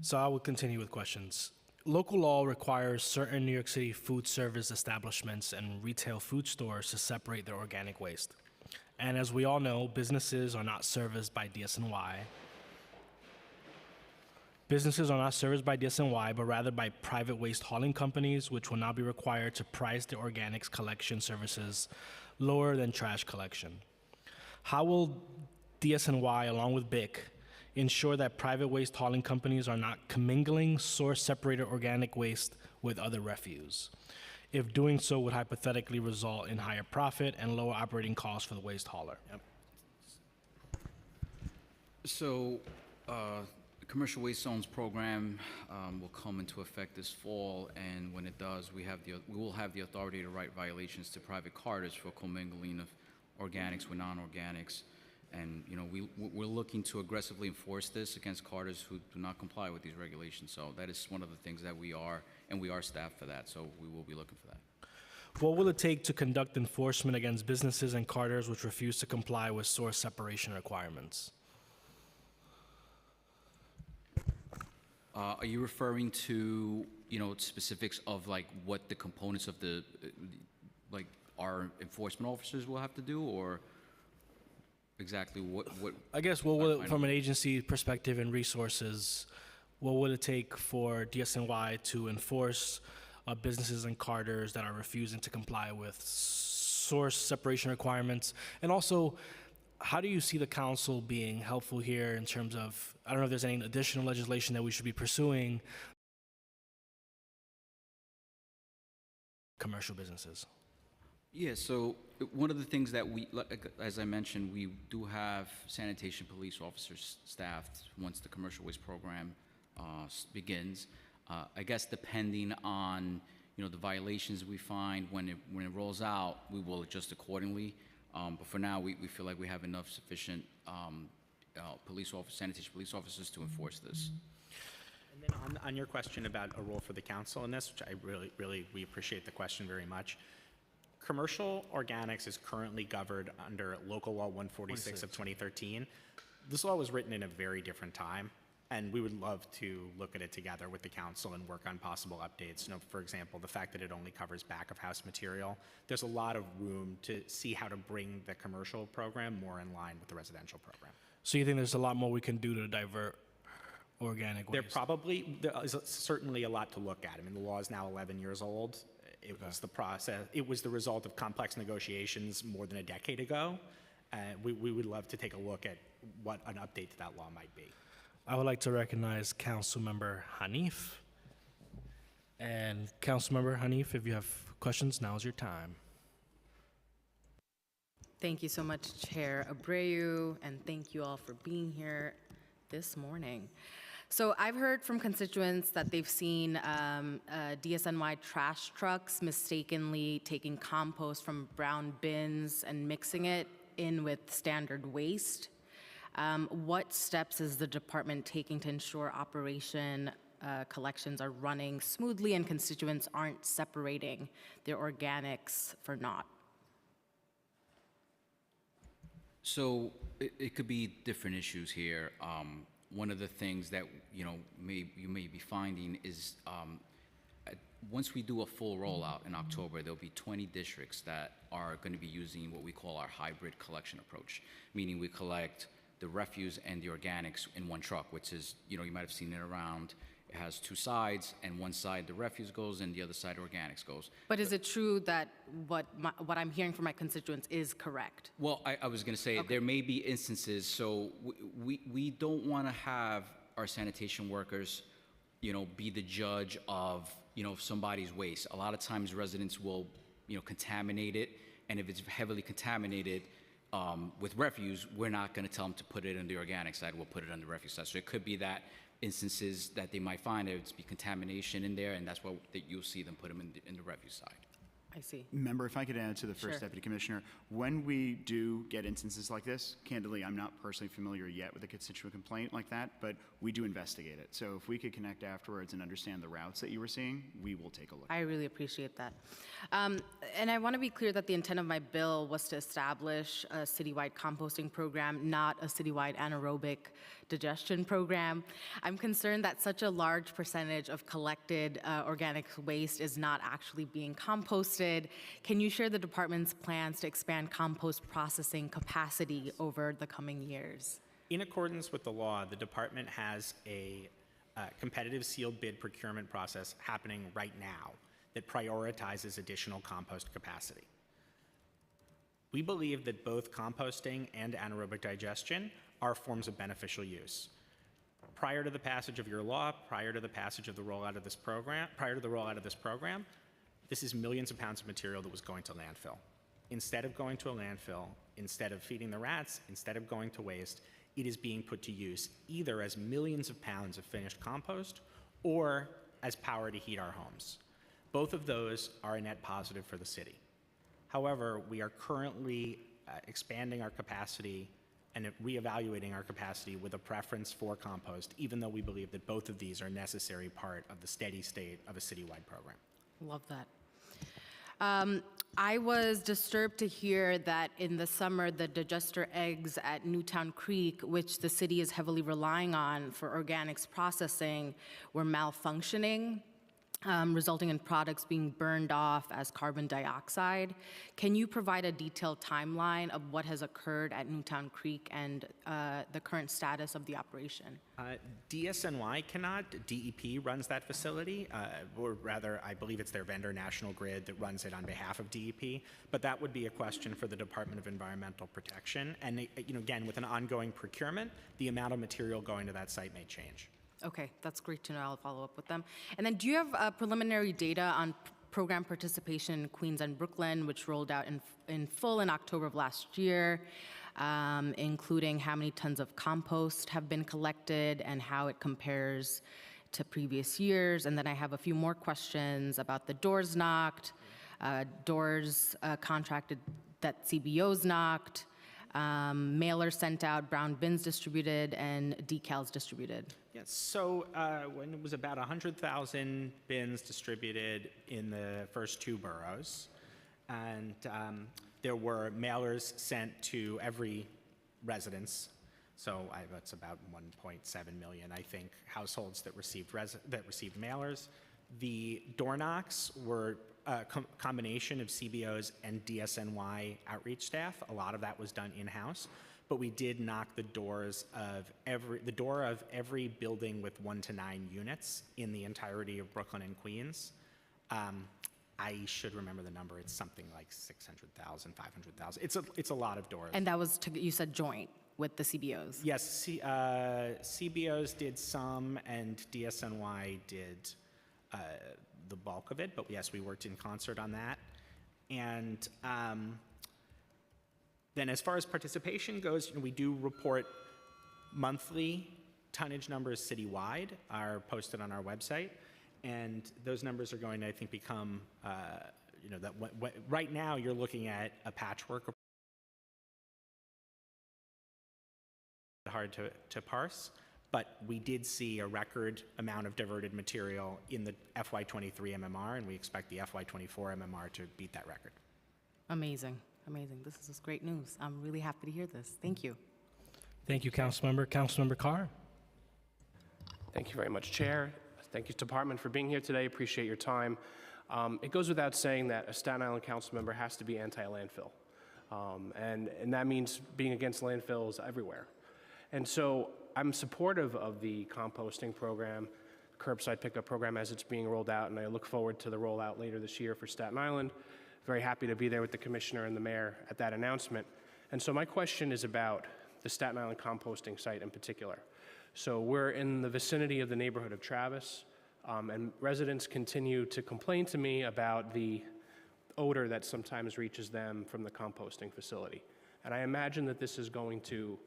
So I will continue with questions. Local law requires certain New York City food service establishments and retail food stores to separate their organic waste. And as we all know, businesses are not serviced by DSNY. Businesses are not serviced by DSNY, but rather by private waste hauling companies, which will now be required to price their organics collection services lower than trash collection. How will DSNY, along with BIC, ensure that private waste hauling companies are not commingling source-separated organic waste with other refuse, if doing so would hypothetically result in higher profit and lower operating costs for the waste hauler? Yep. So, the Commercial Waste Zones program will come into effect this fall, and when it does, we will have the authority to write violations to private carters for commingling of organics with non-organics. And you know, we're looking to aggressively enforce this against carters who do not comply with these regulations. So that is one of the things that we are staffed for that. So we will be looking for that. What will it take to conduct enforcement against businesses and carters which refuse to comply with source separation requirements? Are you referring to, you know, specifics of like what the components of the, like our enforcement officers will have to do, or exactly what? I guess what will it, from an agency perspective and resources, what will it take for DSNY to enforce businesses and carters that are refusing to comply with source separation requirements? And also, how do you see the council being helpful here in terms of, I don't know if there's any additional legislation that we should be pursuing commercial businesses? Yeah, so one of the things that as I mentioned, we do have sanitation police officers staffed once the commercial waste program begins. I guess depending on the violations we find when it rolls out, we will adjust accordingly. But for now, we feel like we have enough sufficient sanitation police officers to enforce this. And then on your question about a role for the council in this, which I we appreciate the question very much. Commercial organics is currently governed under Local Law 146 of 2013. This law was written in a very different time, and we would love to look at it together with the council and work on possible updates. For example, the fact that it only covers back-of-house material. There's a lot of room to see how to bring the commercial program more in line with the residential program. So you think there's a lot more we can do to divert organic waste? There is certainly a lot to look at. I mean, the law is now 11 years old. It was the process. It was the result of complex negotiations more than a decade ago. We would love to take a look at what an update to that law might be. I would like to recognize Councilmember Hanif. And Councilmember Hanif, if you have questions, now's your time. Thank you so much, Chair Abreu, and thank you all for being here this morning. So I've heard from constituents that they've seen DSNY trash trucks mistakenly taking compost from brown bins and mixing it in with standard waste. What steps is the department taking to ensure operation collections are running smoothly and constituents aren't separating their organics for naught? So it could be different issues here. One of the things that you may be finding is once we do a full rollout in October, there'll be 20 districts that are going to be using what we call our hybrid collection approach, meaning we collect the refuse and the organics in one truck, which is, you might have seen it around. It has two sides, and one side the refuse goes, and the other side organics goes. But is it true that what I'm hearing from my constituents is correct? Well, I was going to say, there may be instances, so we don't want to have our sanitation workers, be the judge of, somebody's waste. A lot of times residents will, contaminate it, and if it's heavily contaminated with refuse, we're not going to tell them to put it on the organic side, we'll put it on the refuse side. So it could be that instances that they might find there would be contamination in there, and that's why you'll see them put them in the refuse side. I see. Member, if I could add to the first Deputy Commissioner, when we do get instances like this, candidly, I'm not personally familiar yet with a constituent complaint like that, but we do investigate it. So if we could connect afterwards and understand the routes that you were seeing, we will take a look. I really appreciate that. And I want to be clear that the intent of my bill was to establish a citywide composting program, not a citywide anaerobic digestion program. I'm concerned that such a large percentage of collected organic waste is not actually being composted. Can you share the department's plans to expand compost processing capacity over the coming years? In accordance with the law, the department has a competitive sealed bid procurement process happening right now that prioritizes additional compost capacity. We believe that both composting and anaerobic digestion are forms of beneficial use. Prior to the passage of your law, prior to the passage of the rollout of this program, this is millions of pounds of material that was going to landfill. Instead of going to a landfill, instead of feeding the rats, instead of going to waste, it is being put to use either as millions of pounds of finished compost or as power to heat our homes. Both of those are a net positive for the city. However, we are currently expanding our capacity and reevaluating our capacity with a preference for compost, even though we believe that both of these are a necessary part of the steady state of a citywide program. Love that. I was disturbed to hear that in the summer, the digester eggs at Newtown Creek, which the city is heavily relying on for organics processing, were malfunctioning, resulting in products being burned off as carbon dioxide. Can you provide a detailed timeline of what has occurred at Newtown Creek and the current status of the operation? DSNY cannot. DEP runs that facility, or rather, I believe it's their vendor, National Grid, that runs it on behalf of DEP. But that would be a question for the Department of Environmental Protection. And again, with an ongoing procurement, the amount of material going to that site may change. Okay, that's great to know. I'll follow up with them. And then do you have preliminary data on program participation in Queens and Brooklyn, which rolled out in full in October of last year, including how many tons of compost have been collected and how it compares to previous years. And then I have a few more questions about the doors knocked, doors contracted that CBOs knocked, mailers sent out, brown bins distributed, and decals distributed. Yes, so when it was about 100,000 bins distributed in the first 2 boroughs, and there were mailers sent to every residence. So that's about 1.7 million, I think, households that received mailers. The door knocks were a combination of CBOs and DSNY outreach staff. A lot of that was done in-house, but we did knock the door of every building with 1 to 9 units in the entirety of Brooklyn and Queens. I should remember the number. It's something like 600,000, 500,000. It's a lot of doors. And that was, you said joint with the CBOs? Yes, CBOs did some, and DSNY did the bulk of it. But yes, we worked in concert on that. And then as far as participation goes, we do report monthly tonnage numbers citywide, are posted on our website. And those numbers are going to, I think, become, right now you're looking at a patchwork of hard to parse, but we did see a record amount of diverted material in the FY23 MMR, and we expect the FY24 MMR to beat that record. Amazing, amazing. This is great news. I'm really happy to hear this. Thank you. Thank you, Councilmember. Councilmember Carr. Thank you very much, Chair. Thank you, Department, for being here today. Appreciate your time. It goes without saying that a Staten Island council member has to be anti-landfill. And that means being against landfills everywhere. And so I'm supportive of the composting program, curbside pickup program as it's being rolled out, and I look forward to the rollout later this year for Staten Island. Very happy to be there with the commissioner and the mayor at that announcement. And so my question is about the Staten Island composting site in particular. So we're in the vicinity of the neighborhood of Travis, and residents continue to complain to me about the odor that sometimes reaches them from the composting facility. And I imagine that this is going to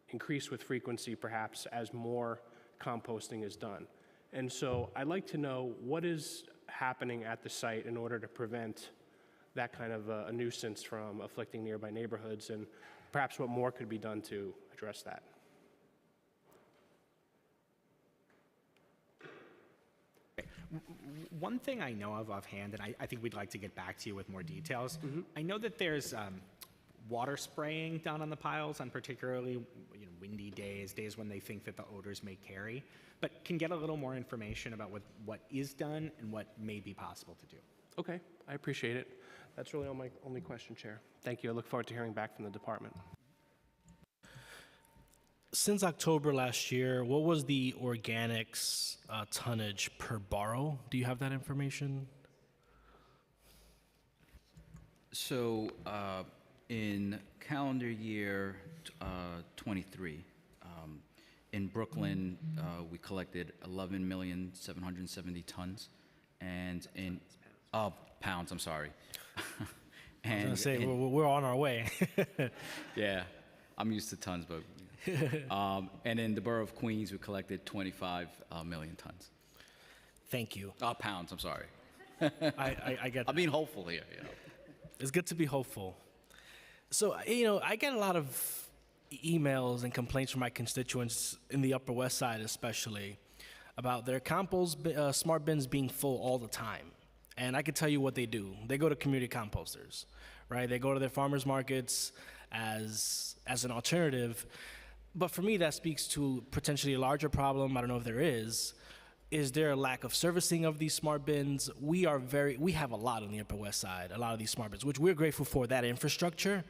increase with frequency, perhaps, as more composting is done. And so I'd like to know what is happening at the site in order to prevent that kind of a nuisance from afflicting nearby neighborhoods, and perhaps what more could be done to address that. One thing I know of offhand, and I think we'd like to get back to you with more details, I know that there's water spraying done on the piles on particularly windy days when they think that the odors may carry, but can get a little more information about what is done and what may be possible to do. Okay, I appreciate it. That's really my only question, Chair. Thank you. I look forward to hearing back from the department. Since October last year, what was the organics tonnage per borough? Do you have that information? So in calendar year 23, in Brooklyn, we collected 11,770,000 tons, and in pounds. I'm sorry. And I was gonna say we're on our way. Yeah, I'm used to tons, but and in the borough of Queens, we collected 25 million tons. Thank you. Pounds. I'm sorry. I get that. I'm being hopeful here. It's good to be hopeful. So, I get a lot of emails and complaints from my constituents in the Upper West Side especially about their smart bins being full all the time. And I can tell you what they do. They go to community composters, right? They go to their farmers markets as an alternative. But for me, that speaks to potentially a larger problem. I don't know if there is. Is there a lack of servicing of these smart bins? We have a lot on the Upper West Side, a lot of these smart bins, which we're grateful for that infrastructure,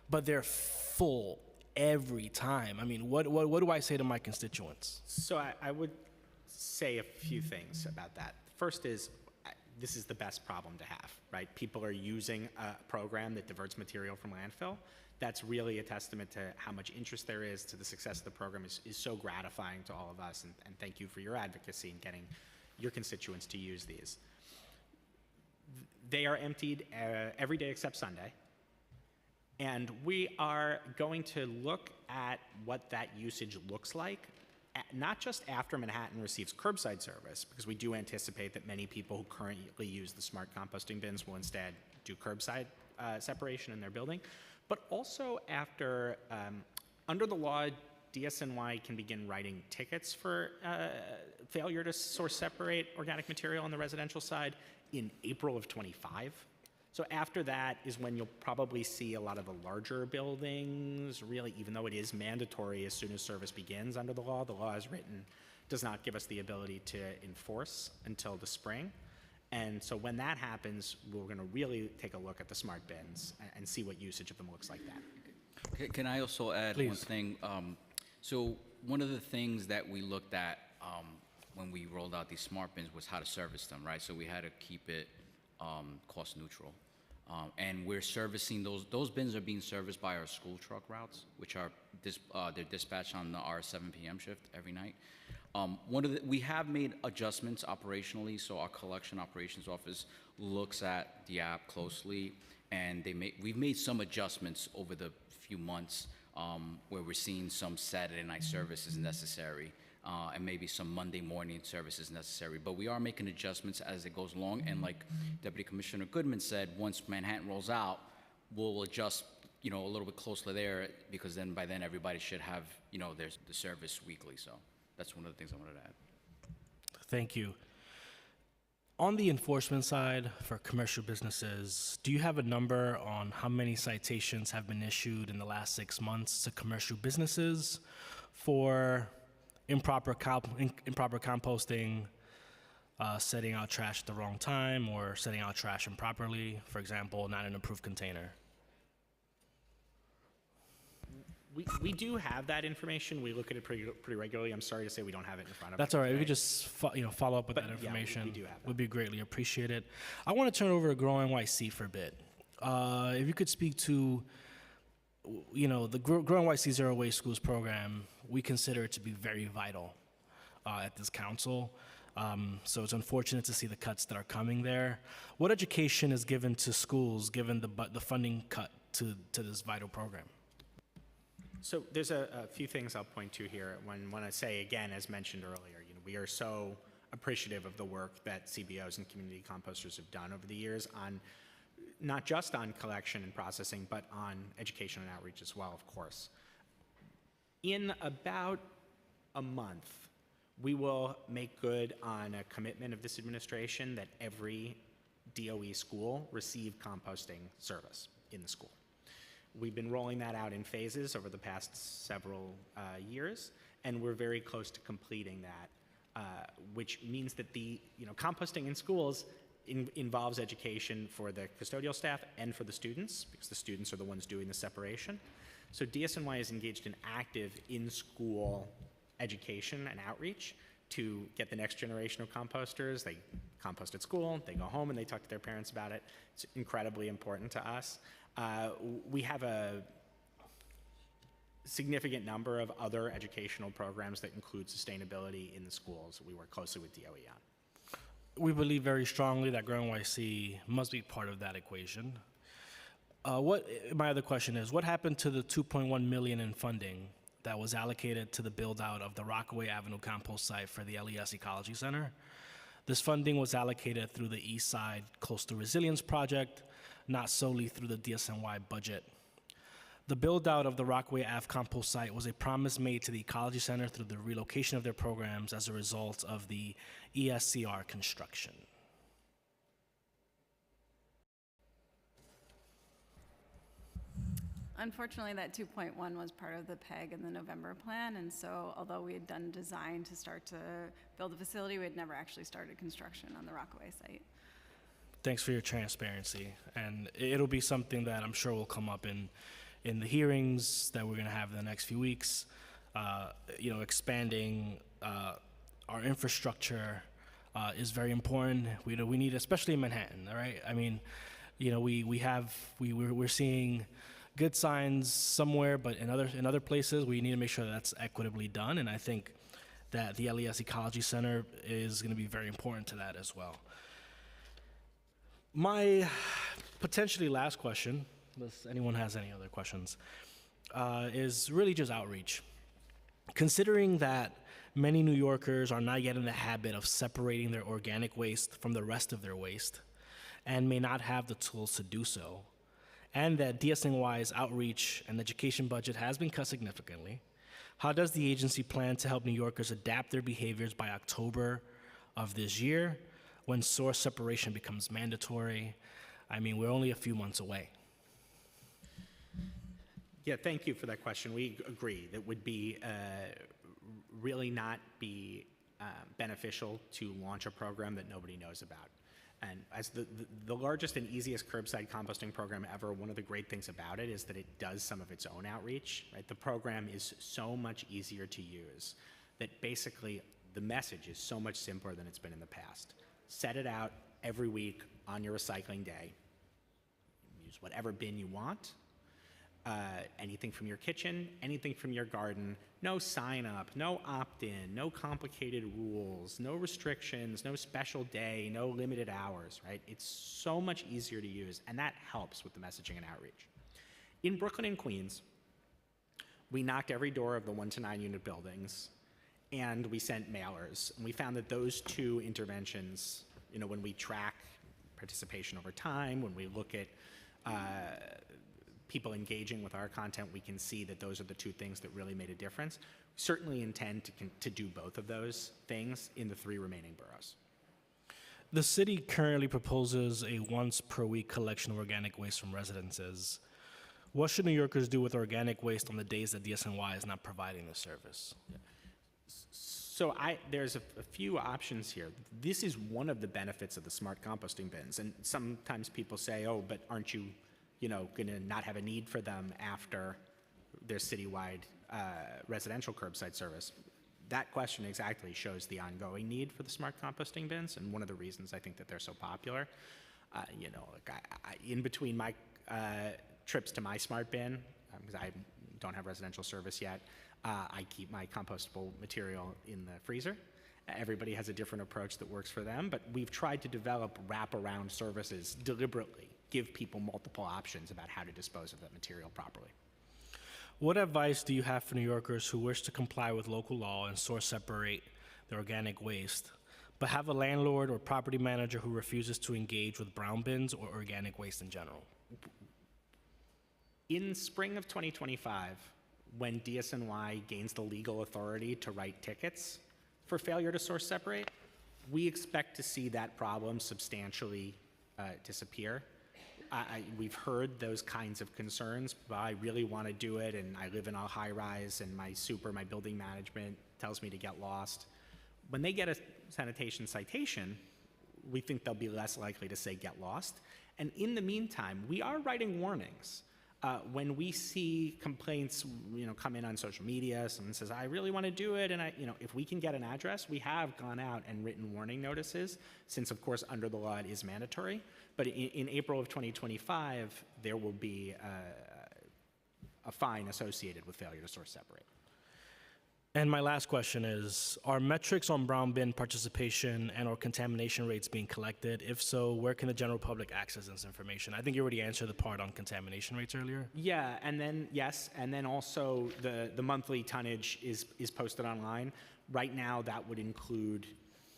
but they're full every time. I mean, what do I say to my constituents? So I would say a few things about that. First is, this is the best problem to have, right? People are using a program that diverts material from landfill. That's really a testament to how much interest there is to the success of the program is so gratifying to all of us, and thank you for your advocacy in getting your constituents to use these. They are emptied every day except Sunday. And we are going to look at what that usage looks like, not just after Manhattan receives curbside service, because we do anticipate that many people who currently use the smart composting bins will instead do curbside separation in their building, but also after, under the law, DSNY can begin writing tickets for failure to source separate organic material on the residential side in April of 25. So after that is when you'll probably see a lot of the larger buildings, really, even though it is mandatory as soon as service begins under the law as written does not give us the ability to enforce until the spring. And so when that happens, we're gonna really take a look at the smart bins and see what usage of them looks like that. Can I also add one thing? So one of the things that we looked at when we rolled out these smart bins was how to service them, right? So we had to keep it cost neutral. And we're servicing those bins are being serviced by our school truck routes, which are they're dispatched on our 7 p.m. shift every night. We have made adjustments operationally, so our collection operations office looks at the app closely, and we've made some adjustments over the few months where we're seeing some Saturday night services necessary. And maybe some Monday morning services necessary. But we are making adjustments as it goes along. And like Deputy Commissioner Goodman said, once Manhattan rolls out, we'll adjust, a little bit closer there, because then by then everybody should have, there's the service weekly. So that's one of the things I wanted to add. Thank you. On the enforcement side for commercial businesses, do you have a number on how many citations have been issued in the last 6 months to commercial businesses for improper composting, setting out trash at the wrong time, or setting out trash improperly, for example, not in an approved container? We do have that information. We look at it pretty regularly. I'm sorry to say we don't have it in front of us. That's all right. We could just follow up with that information. Yeah, we do have that. Would be greatly appreciated. I want to turn over to Grow NYC for a bit. If you could speak to the Grow NYC Zero Waste Schools program, we consider it to be very vital at this council. So it's unfortunate to see the cuts that are coming there. What education is given to schools given the funding cut to this vital program? So there's a few things I'll point to here. When I say, again, as mentioned earlier, we are so appreciative of the work that CBOs and community composters have done over the years on not just on collection and processing, but on education and outreach as well, of course. In about a month, we will make good on a commitment of this administration that every DOE school receive composting service in the school. We've been rolling that out in phases over the past several years, and we're very close to completing that, which means that the composting in schools involves education for the custodial staff and for the students, because the students are the ones doing the separation. So DSNY is engaged in active in-school education and outreach to get the next generation of composters. They compost at school, they go home and they talk to their parents about it. It's incredibly important to us. We have a significant number of other educational programs that include sustainability in the schools that we work closely with DOE on. We believe very strongly that Grow NYC must be part of that equation. My other question is, what happened to the $2.1 million in funding that was allocated to the build-out of the Rockaway Avenue compost site for the LES Ecology Center? This funding was allocated through the East Side Coastal Resilience Project, not solely through the DSNY budget. The build-out of the Rockaway Ave compost site was a promise made to the Ecology Center through the relocation of their programs as a result of the ESCR construction. Unfortunately, that 2.1 was part of the PEG and the November plan, and so although we had done design to start to build the facility, we had never actually started construction on the Rockaway site. Thanks for your transparency, and it'll be something that I'm sure will come up in the hearings that we're going to have in the next few weeks. Expanding our infrastructure is very important. We need, especially in Manhattan. All right. I mean, we're seeing good signs somewhere, but in other places, we need to make sure that that's equitably done. And I think that the LES Ecology Center is going to be very important to that as well. My potentially last question, unless anyone has any other questions, is really just outreach. Considering that many New Yorkers are not yet in the habit of separating their organic waste from the rest of their waste and may not have the tools to do so, and that DSNY's outreach and education budget has been cut significantly, how does the agency plan to help New Yorkers adapt their behaviors by October of this year when source separation becomes mandatory? I mean, we're only a few months away. Yeah, thank you for that question. We agree that would be really not be beneficial to launch a program that nobody knows about. And as the largest and easiest curbside composting program ever, one of the great things about it is that it does some of its own outreach, right? The program is so much easier to use that basically the message is so much simpler than it's been in the past. Set it out every week on your recycling day. Use whatever bin you want. Anything from your kitchen, anything from your garden, no sign up, no opt-in, no complicated rules, no restrictions, no special day, no limited hours, right? It's so much easier to use, and that helps with the messaging and outreach. In Brooklyn and Queens, we knocked every door of the 1 to 9 unit buildings, and we sent mailers. And we found that those two interventions, you know, when we track participation over time, when we look at people engaging with our content, we can see that those are the two things that really made a difference. We certainly intend to do both of those things in the 3 remaining boroughs. The city currently proposes a once per week collection of organic waste from residences. What should New Yorkers do with organic waste on the days that DSNY is not providing the service? So there's a few options here. This is one of the benefits of the smart composting bins. And sometimes people say, oh, but aren't you going to not have a need for them after their citywide residential curbside service? That question exactly shows the ongoing need for the smart composting bins, and one of the reasons I think that they're so popular. In between my trips to my smart bin, because I don't have residential service yet, I keep my compostable material in the freezer. Everybody has a different approach that works for them, but we've tried to develop wraparound services deliberately, give people multiple options about how to dispose of that material properly. What advice do you have for New Yorkers who wish to comply with local law and source separate their organic waste, but have a landlord or property manager who refuses to engage with brown bins or organic waste in general? In spring of 2025, when DSNY gains the legal authority to write tickets for failure to source separate, we expect to see that problem substantially disappear. We've heard those kinds of concerns, but I really want to do it, and I live in a high rise, and my building management tells me to get lost. When they get a sanitation citation, we think they'll be less likely to say get lost. And in the meantime, we are writing warnings. When we see complaints, come in on social media, someone says, I really want to do it, and if we can get an address, we have gone out and written warning notices, since of course under the law it is mandatory. But in April of 2025, there will be a fine associated with failure to source separate. And my last question is, are metrics on brown bin participation and or contamination rates being collected? If so, where can the general public access this information? I think you already answered the part on contamination rates earlier. Yeah, and then, yes, and then also the monthly tonnage is posted online. Right now, that would include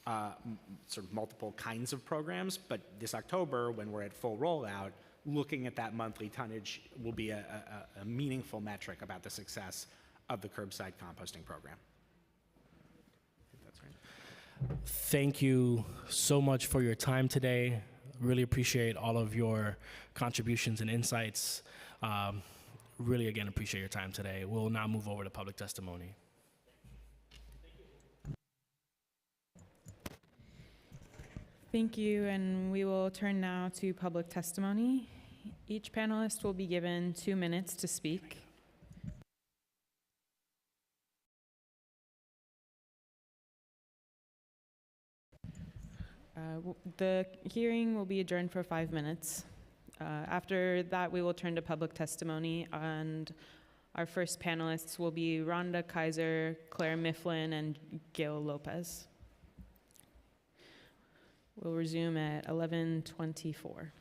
sort of multiple kinds of programs, but this October, when we're at full rollout, looking at that monthly tonnage will be a meaningful metric about the success of the curbside composting program. I think that's right. Thank you so much for your time today. Really appreciate all of your contributions and insights. Really, again, appreciate your time today. We'll now move over to public testimony. Thank you, and we will turn now to public testimony. Each panelist will be given 2 minutes to speak. The hearing will be adjourned for 5 minutes. After that, we will turn to public testimony, and our first panelists will be Rhonda Kaiser, Claire Mifflin, and Gail Lopez. We'll resume at 11:24.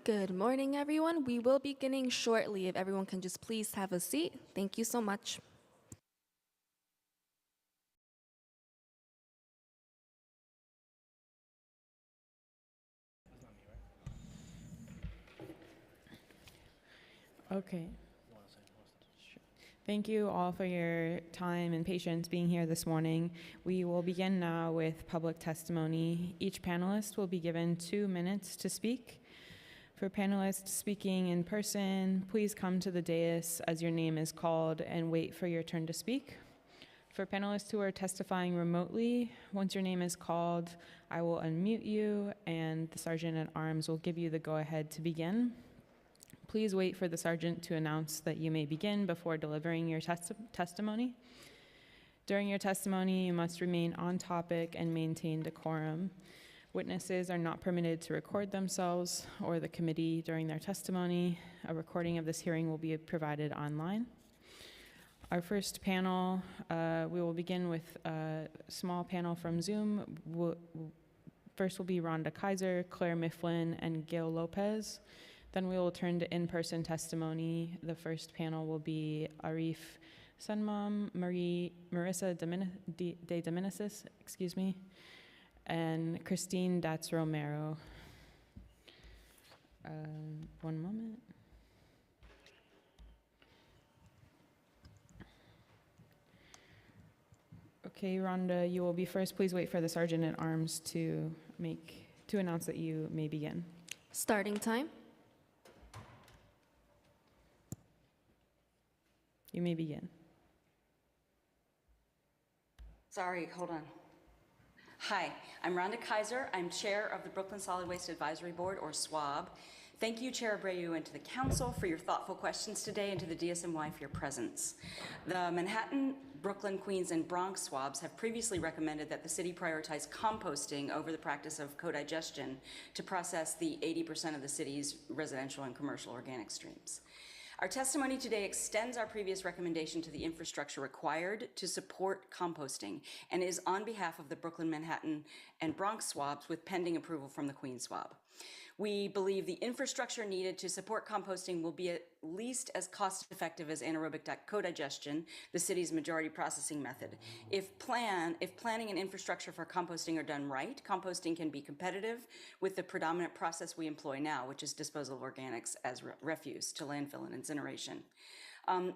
Good morning, everyone. We will be beginning shortly. If everyone can just please have a seat. Thank you so much. Okay. Thank you all for your time and patience being here this morning. We will begin now with public testimony. Each panelist will be given 2 minutes to speak. For panelists speaking in person, please come to the dais as your name is called and wait for your turn to speak. For panelists who are testifying remotely, once your name is called, I will unmute you and the Sergeant at Arms will give you the go-ahead to begin. Please wait for the sergeant to announce that you may begin before delivering your testimony. During your testimony, you must remain on topic and maintain decorum. Witnesses are not permitted to record themselves or the committee during their testimony. A recording of this hearing will be provided online. Our first panel, we will begin with a small panel from Zoom. First will be Rhonda Kaiser, Claire Mifflin, and Gail Lopez. Then we will turn to in-person testimony. The first panel will be Arif Sunmam, Marissa de Dominicis, and Christine Datz Romero. One moment. Okay, Rhonda, you will be first. Please wait for the Sergeant at Arms to announce that you may begin. Starting time. You may begin. Sorry, hold on. Hi, I'm Rhonda Kaiser. I'm chair of the Brooklyn Solid Waste Advisory Board, or SWAB. Thank you, Chair Abreu, and to the Council for your thoughtful questions today, and to the DSNY for your presence. The Manhattan, Brooklyn, Queens, and Bronx SWABs have previously recommended that the city prioritize composting over the practice of co-digestion to process the 80% of the city's residential and commercial organic streams. Our testimony today extends our previous recommendation to the infrastructure required to support composting and is on behalf of the Brooklyn, Manhattan, and Bronx SWABs with pending approval from the Queens SWAB. We believe the infrastructure needed to support composting will be at least as cost-effective as anaerobic co-digestion, the city's majority processing method. If planning and infrastructure for composting are done right, composting can be competitive with the predominant process we employ now, which is disposal of organics as refuse to landfill and incineration.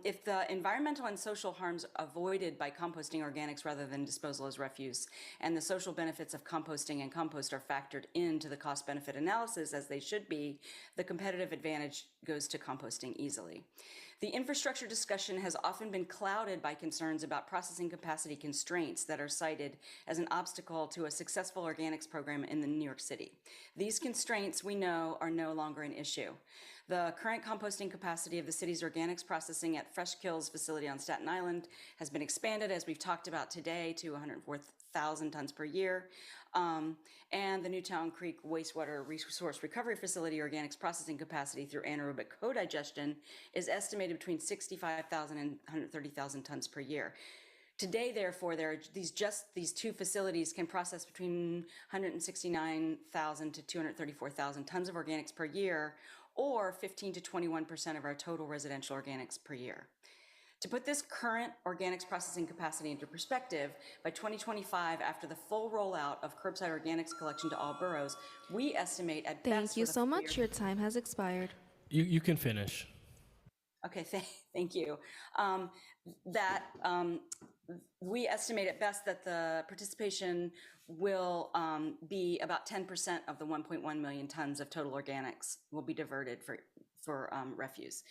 If the environmental and social harms avoided by composting organics rather than disposal as refuse, and the social benefits of composting and compost are factored into the cost-benefit analysis as they should be, the competitive advantage goes to composting easily. The infrastructure discussion has often been clouded by concerns about processing capacity constraints that are cited as an obstacle to a successful organics program in New York City. These constraints, we know, are no longer an issue. The current composting capacity of the city's organics processing at Fresh Kills facility on Staten Island has been expanded, as we've talked about today, to 104,000 tons per year. And the Newtown Creek Wastewater Resource Recovery Facility organics processing capacity through anaerobic co-digestion is estimated between 65,000 and 130,000 tons per year. Today, therefore, these two facilities can process between 169,000 to 234,000 tons of organics per year, or 15 to 21% of our total residential organics per year. To put this current organics processing capacity into perspective, by 2025, after the full rollout of curbside organics collection to all boroughs, we estimate at best— Thank you so much. Your time has expired. You can finish. Okay, thank you. We estimate at best that the participation will be about 10% of the 1.1 million tons of total organics will be diverted from refuse.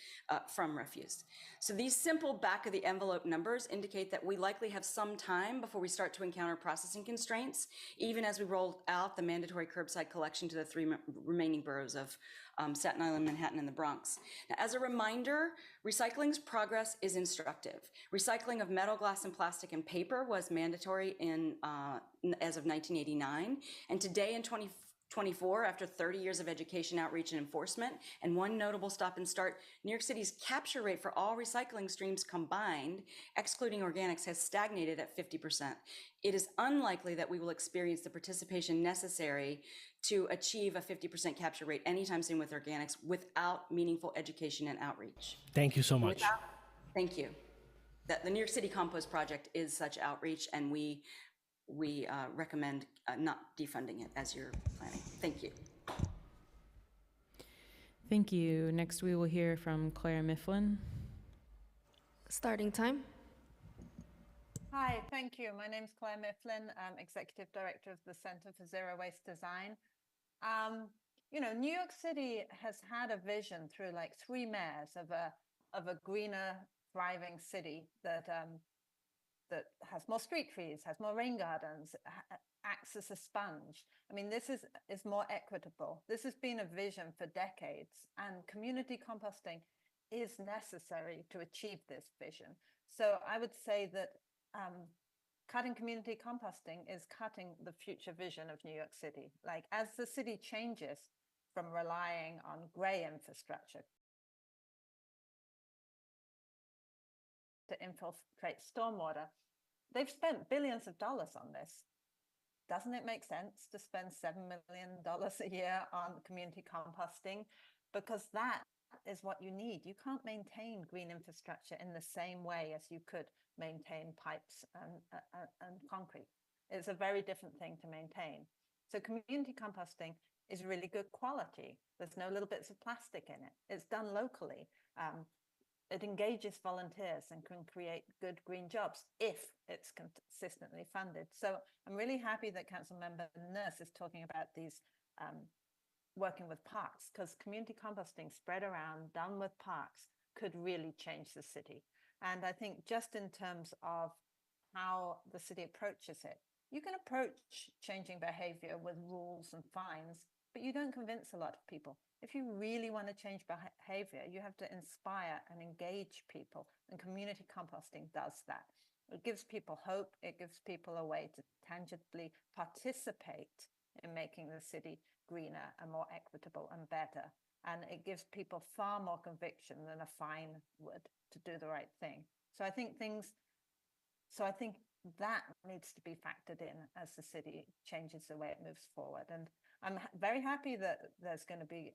So these simple back-of-the-envelope numbers indicate that we likely have some time before we start to encounter processing constraints, even as we roll out the mandatory curbside collection to the 3 remaining boroughs of Staten Island, Manhattan, and the Bronx. Now, as a reminder, recycling's progress is instructive. Recycling of metal, glass, and plastic and paper was mandatory as of 1989, and today in 24, after 30 years of education, outreach, and enforcement, and one notable stop and start, New York City's capture rate for all recycling streams combined, excluding organics, has stagnated at 50%. It is unlikely that we will experience the participation necessary to achieve a 50% capture rate anytime soon with organics without meaningful education and outreach. Thank you so much. Thank you. The New York City Compost Project is such outreach, and we recommend not defunding it as you're planning. Thank you. Thank you. Next, we will hear from Claire Mifflin. Starting time. Hi, thank you. My name is Claire Mifflin. I'm Executive Director of the Center for Zero Waste Design. You know, New York City has had a vision through like 3 mayors of a greener, thriving city that that has more street trees, has more rain gardens, acts as a sponge. I mean, this is more equitable. This has been a vision for decades, and community composting is necessary to achieve this vision. So I would say that cutting community composting is cutting the future vision of New York City. Like, as the city changes from relying on gray infrastructure to infiltrate stormwater, they've spent billions of dollars on this. Doesn't it make sense to spend $7 million a year on community composting? Because that is what you need. You can't maintain green infrastructure in the same way as you could maintain pipes and concrete. It's a very different thing to maintain. So community composting is really good quality. There's no little bits of plastic in it. It's done locally. It engages volunteers and can create good green jobs if it's consistently funded. So I'm really happy that Councilmember Nurse is talking about these working with parks, because community composting spread around, done with parks, could really change the city. And I think just in terms of how the city approaches it, you can approach changing behavior with rules and fines, but you don't convince a lot of people. If you really want to change behavior, you have to inspire and engage people, and community composting does that. It gives people hope. It gives people a way to tangibly participate in making the city greener and more equitable and better. And it gives people far more conviction than a fine would to do the right thing. So I think that needs to be factored in as the city changes the way it moves forward. And I'm very happy that there's going to be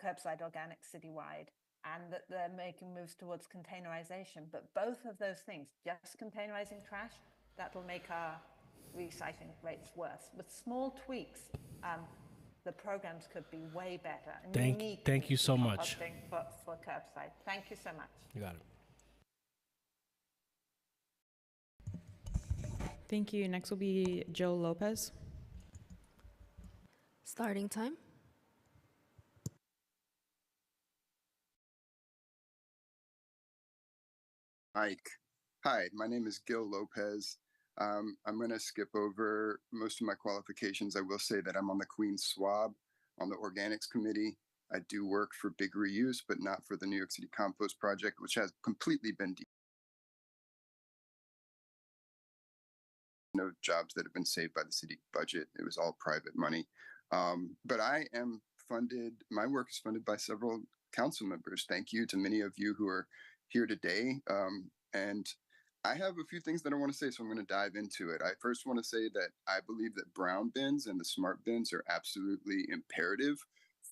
curbside organic citywide, and that they're making moves towards containerization. But both of those things, just containerizing trash, that will make our recycling rates worse. With small tweaks, the programs could be way better. And thank you so much. For curbside. Thank you so much. You got it. Thank you. Next will be Joe Lopez. Starting time. Hi, my name is Gil Lopez. I'm going to skip over most of my qualifications. I will say that I'm on the Queen Swab on the Organics Committee. I do work for Big Reuse, but not for the New York City Compost Project, which has completely been no jobs that have been saved by the city budget. It was all private money. But I am funded, my work is funded by several council members. Thank you to many of you who are here today. And I have a few things that I want to say, so I'm going to dive into it. I first want to say that I believe that brown bins and the smart bins are absolutely imperative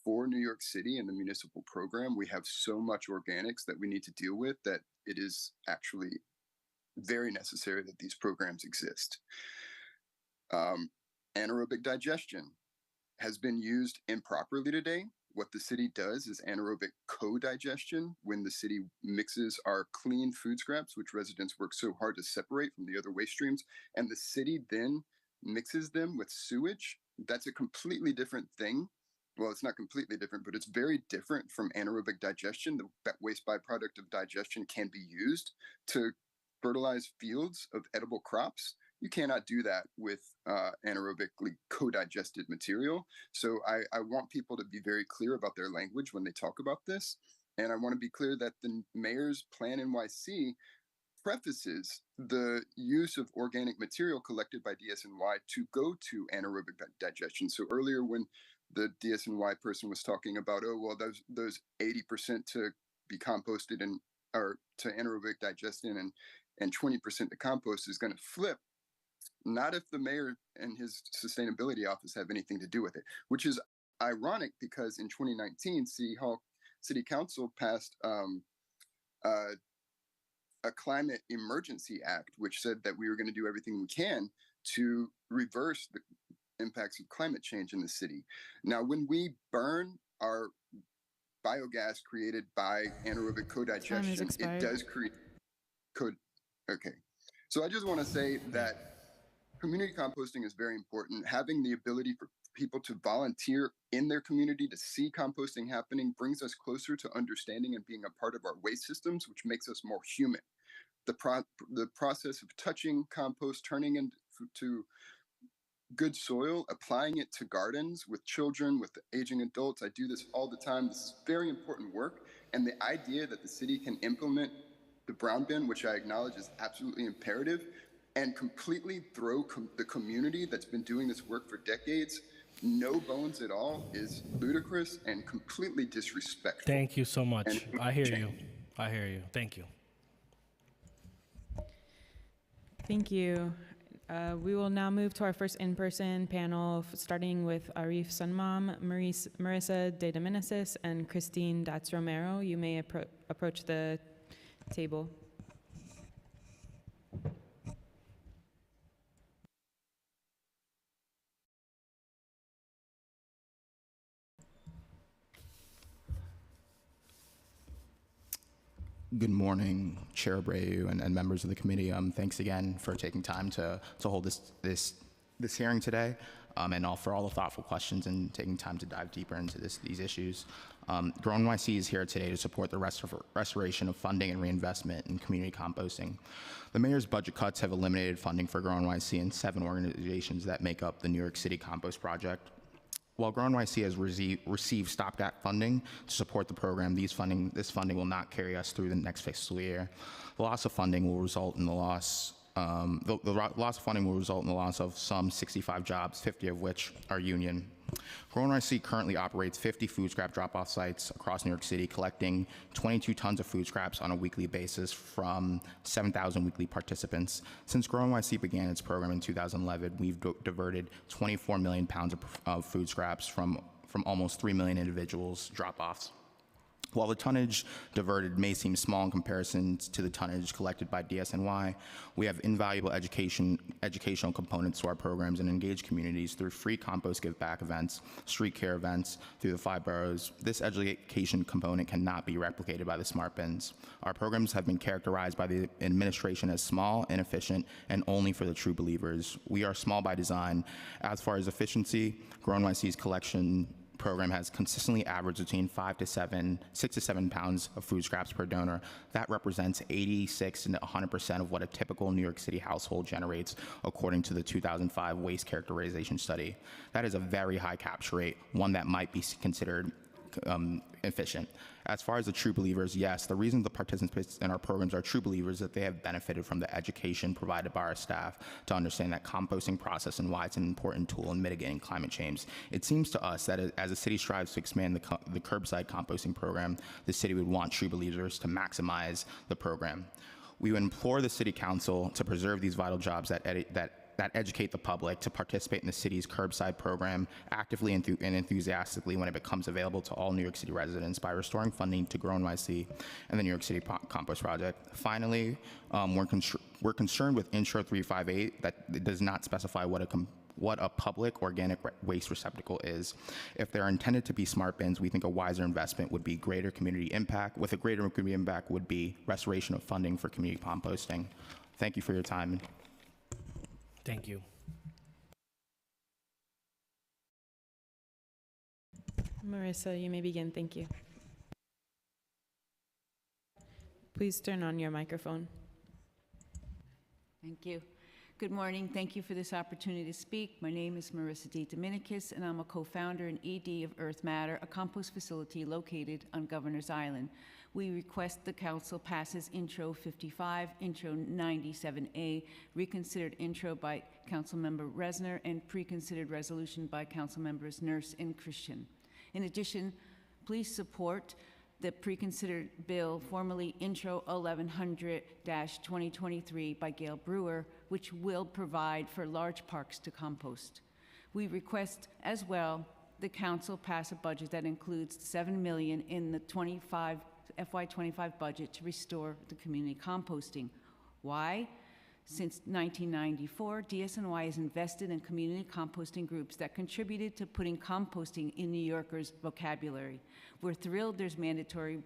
for New York City and the municipal program. We have so much organics that we need to deal with that it is actually very necessary that these programs exist. Anaerobic digestion has been used improperly today. What the city does is anaerobic co-digestion, when the city mixes our clean food scraps, which residents work so hard to separate from the other waste streams, and the city then mixes them with sewage. That's a completely different thing. Well, it's not completely different, but it's very different from anaerobic digestion. The waste byproduct of digestion can be used to fertilize fields of edible crops. You cannot do that with anaerobically co-digested material. So I want people to be very clear about their language when they talk about this. And I want to be clear that the mayor's Plan NYC prefaces the use of organic material collected by DSNY to go to anaerobic digestion. So earlier when the DSNY person was talking about, oh, well, those 80% to be composted and or to anaerobic digestion and 20% to compost is going to flip. Not if the mayor and his sustainability office have anything to do with it, which is ironic because in 2019, City Council passed a climate emergency act, which said that we were going to do everything we can to reverse the impacts of climate change in the city. Now, when we burn our biogas created by anaerobic co-digestion, it does create okay. So I just want to say that community composting is very important. Having the ability for people to volunteer in their community to see composting happening brings us closer to understanding and being a part of our waste systems, which makes us more human. The process of touching compost, turning into good soil, applying it to gardens with children, with aging adults. I do this all the time. This is very important work. And the idea that the city can implement the brown bin, which I acknowledge is absolutely imperative, and completely throw the community that's been doing this work for decades, no bones at all, is ludicrous and completely disrespectful. Thank you so much. I hear you. I hear you. Thank you. Thank you. We will now move to our first in-person panel, starting with Arif Sunmam, Marissa De Dominicis, and Christine Datz Romero. You may approach the table. Good morning, Chair Abreu and members of the committee. Thanks again for taking time to hold this hearing today, and for all the thoughtful questions and taking time to dive deeper into these issues. Grow NYC is here today to support the restoration of funding and reinvestment in community composting. The mayor's budget cuts have eliminated funding for Grow NYC and 7 organizations that make up the New York City Compost Project. While Grow NYC has received stopgap funding to support the program, this funding will not carry us through the next fiscal year. The loss of funding will result in the loss of funding will result in the loss of some 65 jobs, 50 of which are union. Grow NYC currently operates 50 food scrap drop-off sites across New York City, collecting 22 tons of food scraps on a weekly basis from 7,000 weekly participants. Since Grow NYC began its program in 2011, we've diverted 24 million pounds of food scraps from almost 3 million individuals' drop-offs. While the tonnage diverted may seem small in comparison to the tonnage collected by DSNY, we have invaluable educational components to our programs and engage communities through free compost give back events, street care events through the 5 boroughs. This education component cannot be replicated by the smart bins. Our programs have been characterized by the administration as small, inefficient, and only for the true believers. We are small by design. As far as efficiency, Grow NYC's collection program has consistently averaged between 6 to 7 pounds of food scraps per donor. That represents 86 to 100% of what a typical New York City household generates, according to the 2005 waste characterization study. That is a very high capture rate, one that might be considered efficient. As far as the true believers, yes, the reason the participants in our programs are true believers is that they have benefited from the education provided by our staff to understand that composting process and why it's an important tool in mitigating climate change. It seems to us that as the city strives to expand the curbside composting program, the city would want true believers to maximize the program. We would implore the City Council to preserve these vital jobs that educate the public to participate in the city's curbside program actively and enthusiastically when it becomes available to all New York City residents by restoring funding to Grow NYC and the New York City Compost Project. Finally, we're concerned with Intro 358 that it does not specify what a public organic waste receptacle is. If there are intended to be smart bins, we think a wiser investment would be greater community impact. With a greater community impact would be restoration of funding for community composting. Thank you for your time. Thank you. Marissa, you may begin. Thank you. Please turn on your microphone. Thank you. Good morning. Thank you for this opportunity to speak. My name is Marissa D. Dominicus, and I'm a co-founder and ED of Earth Matter, a compost facility located on Governor's Island. We request the council passes Intro 55, Intro 97A, reconsidered intro by Councilmember Restler, and pre-considered resolution by Councilmembers Nurse and Christian. In addition, please support the pre-considered bill, formerly Intro 1100-2023 by Gail Brewer, which will provide for large parks to compost. We request as well the council pass a budget that includes $7 million in the FY25 budget to restore the community composting. Why? Since 1994, DSNY has invested in community composting groups that contributed to putting composting in New Yorkers' vocabulary. We're thrilled there's mandatory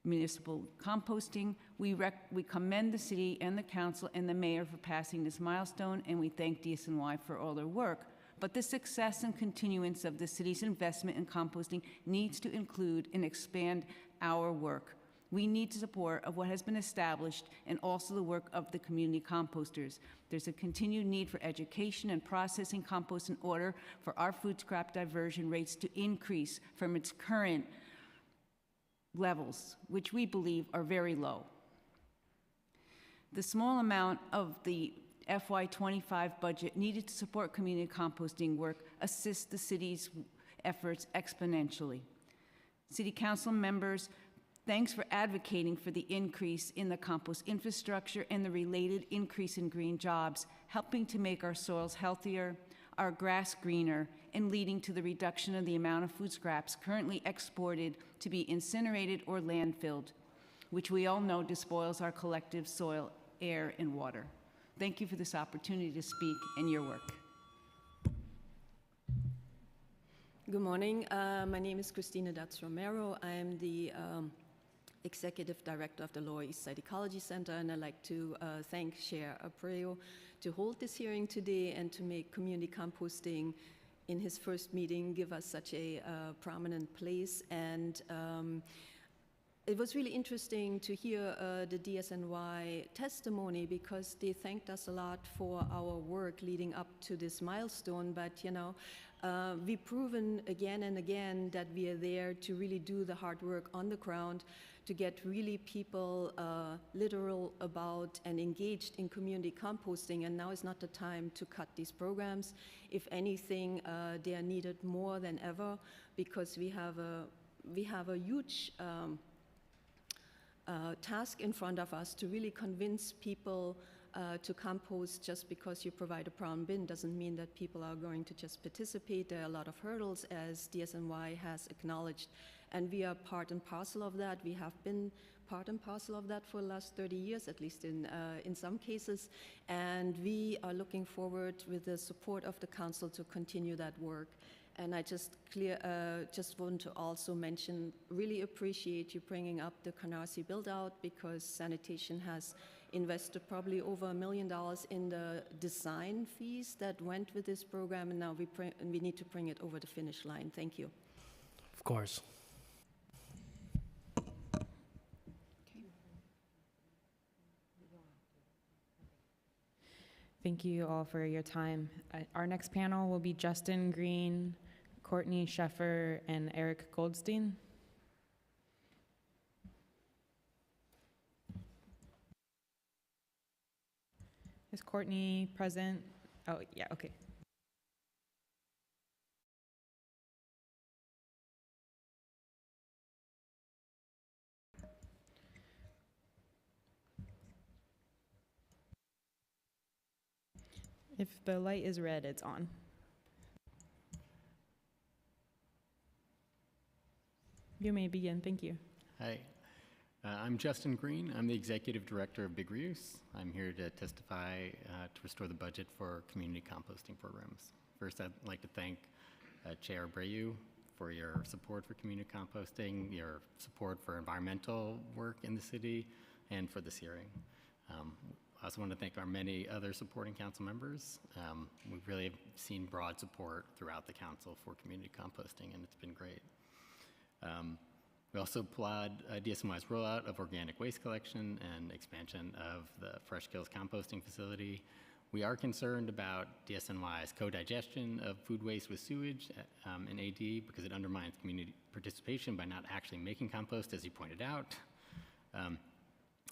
municipal composting. We commend the city and the council and the mayor for passing this milestone, and we thank DSNY for all their work. But the success and continuance of the city's investment in composting needs to include and expand our work. We need support of what has been established and also the work of the community composters. There's a continued need for education and processing compost in order for our food scrap diversion rates to increase from its current levels, which we believe are very low. The small amount of the FY25 budget needed to support community composting work assists the city's efforts exponentially. City council members, thanks for advocating for the increase in the compost infrastructure and the related increase in green jobs, helping to make our soils healthier, our grass greener, and leading to the reduction of the amount of food scraps currently exported to be incinerated or landfilled, which we all know despoils our collective soil, air, and water. Thank you for this opportunity to speak and your work. Good morning. My name is Christina Datz Romero. I am the Executive Director of the Lower East Side Ecology Center, and I'd like to thank Chair Abreu to hold this hearing today and to make community composting in his first meeting give us such a prominent place. And it was really interesting to hear the DSNY testimony because they thanked us a lot for our work leading up to this milestone. But, you know, we've proven again and again that we are there to really do the hard work on the ground, to get really people literal about and engaged in community composting, and now is not the time to cut these programs. If anything, they are needed more than ever because we have a huge task in front of us to really convince people to compost. Just because you provide a brown bin doesn't mean that people are going to just participate. There are a lot of hurdles, as DSNY has acknowledged, and we are part and parcel of that. We have been part and parcel of that for the last 30 years, at least in some cases, and we are looking forward with the support of the council to continue that work. And I just want to also mention, really appreciate you bringing up the Canarsie build-out, because sanitation has invested probably over $1 million in the design fees that went with this program, and now we need to bring it over the finish line. Thank you. Of course. Thank you all for your time. Our next panel will be Justin Green, Courtney Sheffer, and Eric Goldstein. Is Courtney present? Oh, yeah, okay. If the light is red, it's on. You may begin. Thank you. Hi, I'm Justin Green. I'm the Executive Director of Big Reuse. I'm here to testify to restore the budget for community composting programs. First, I'd like to thank Chair Abreu for your support for community composting, your support for environmental work in the city, and for this hearing. I also want to thank our many other supporting council members. We've really seen broad support throughout the council for community composting, and it's been great. We also applaud DSNY's rollout of organic waste collection and expansion of the Fresh Kills composting facility. We are concerned about DSNY's co-digestion of food waste with sewage in AD because it undermines community participation by not actually making compost, as you pointed out.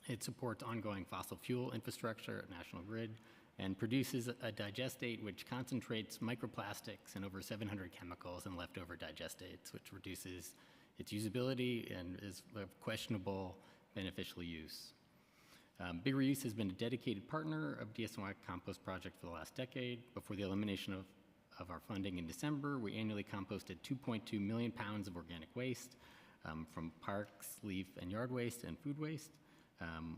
It supports ongoing fossil fuel infrastructure at National Grid and produces a digestate which concentrates microplastics and over 700 chemicals in leftover digestates, which reduces its usability and is of questionable beneficial use. Big Reuse has been a dedicated partner of DSNY Compost Project for the last decade. Before the elimination of our funding in December, we annually composted 2.2 million pounds of organic waste from parks, leaf and yard waste, and food waste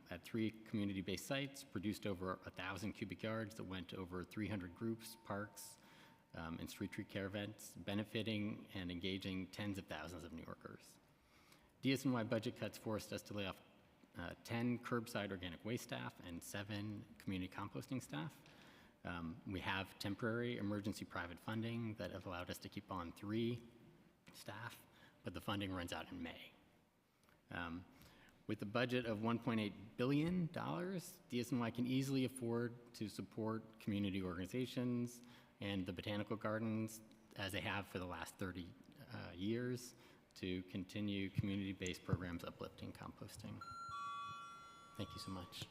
at 3 community-based sites, produced over 1,000 cubic yards that went to over 300 groups, parks, and street tree care events, benefiting and engaging tens of thousands of New Yorkers. DSNY budget cuts forced us to lay off 10 curbside organic waste staff and 7 community composting staff. We have temporary emergency private funding that have allowed us to keep on 3 staff, but the funding runs out in May. With a budget of $1.8 billion, DSNY can easily afford to support community organizations and the botanical gardens, as they have for the last 30 years, to continue community-based programs uplifting composting. Thank you so much.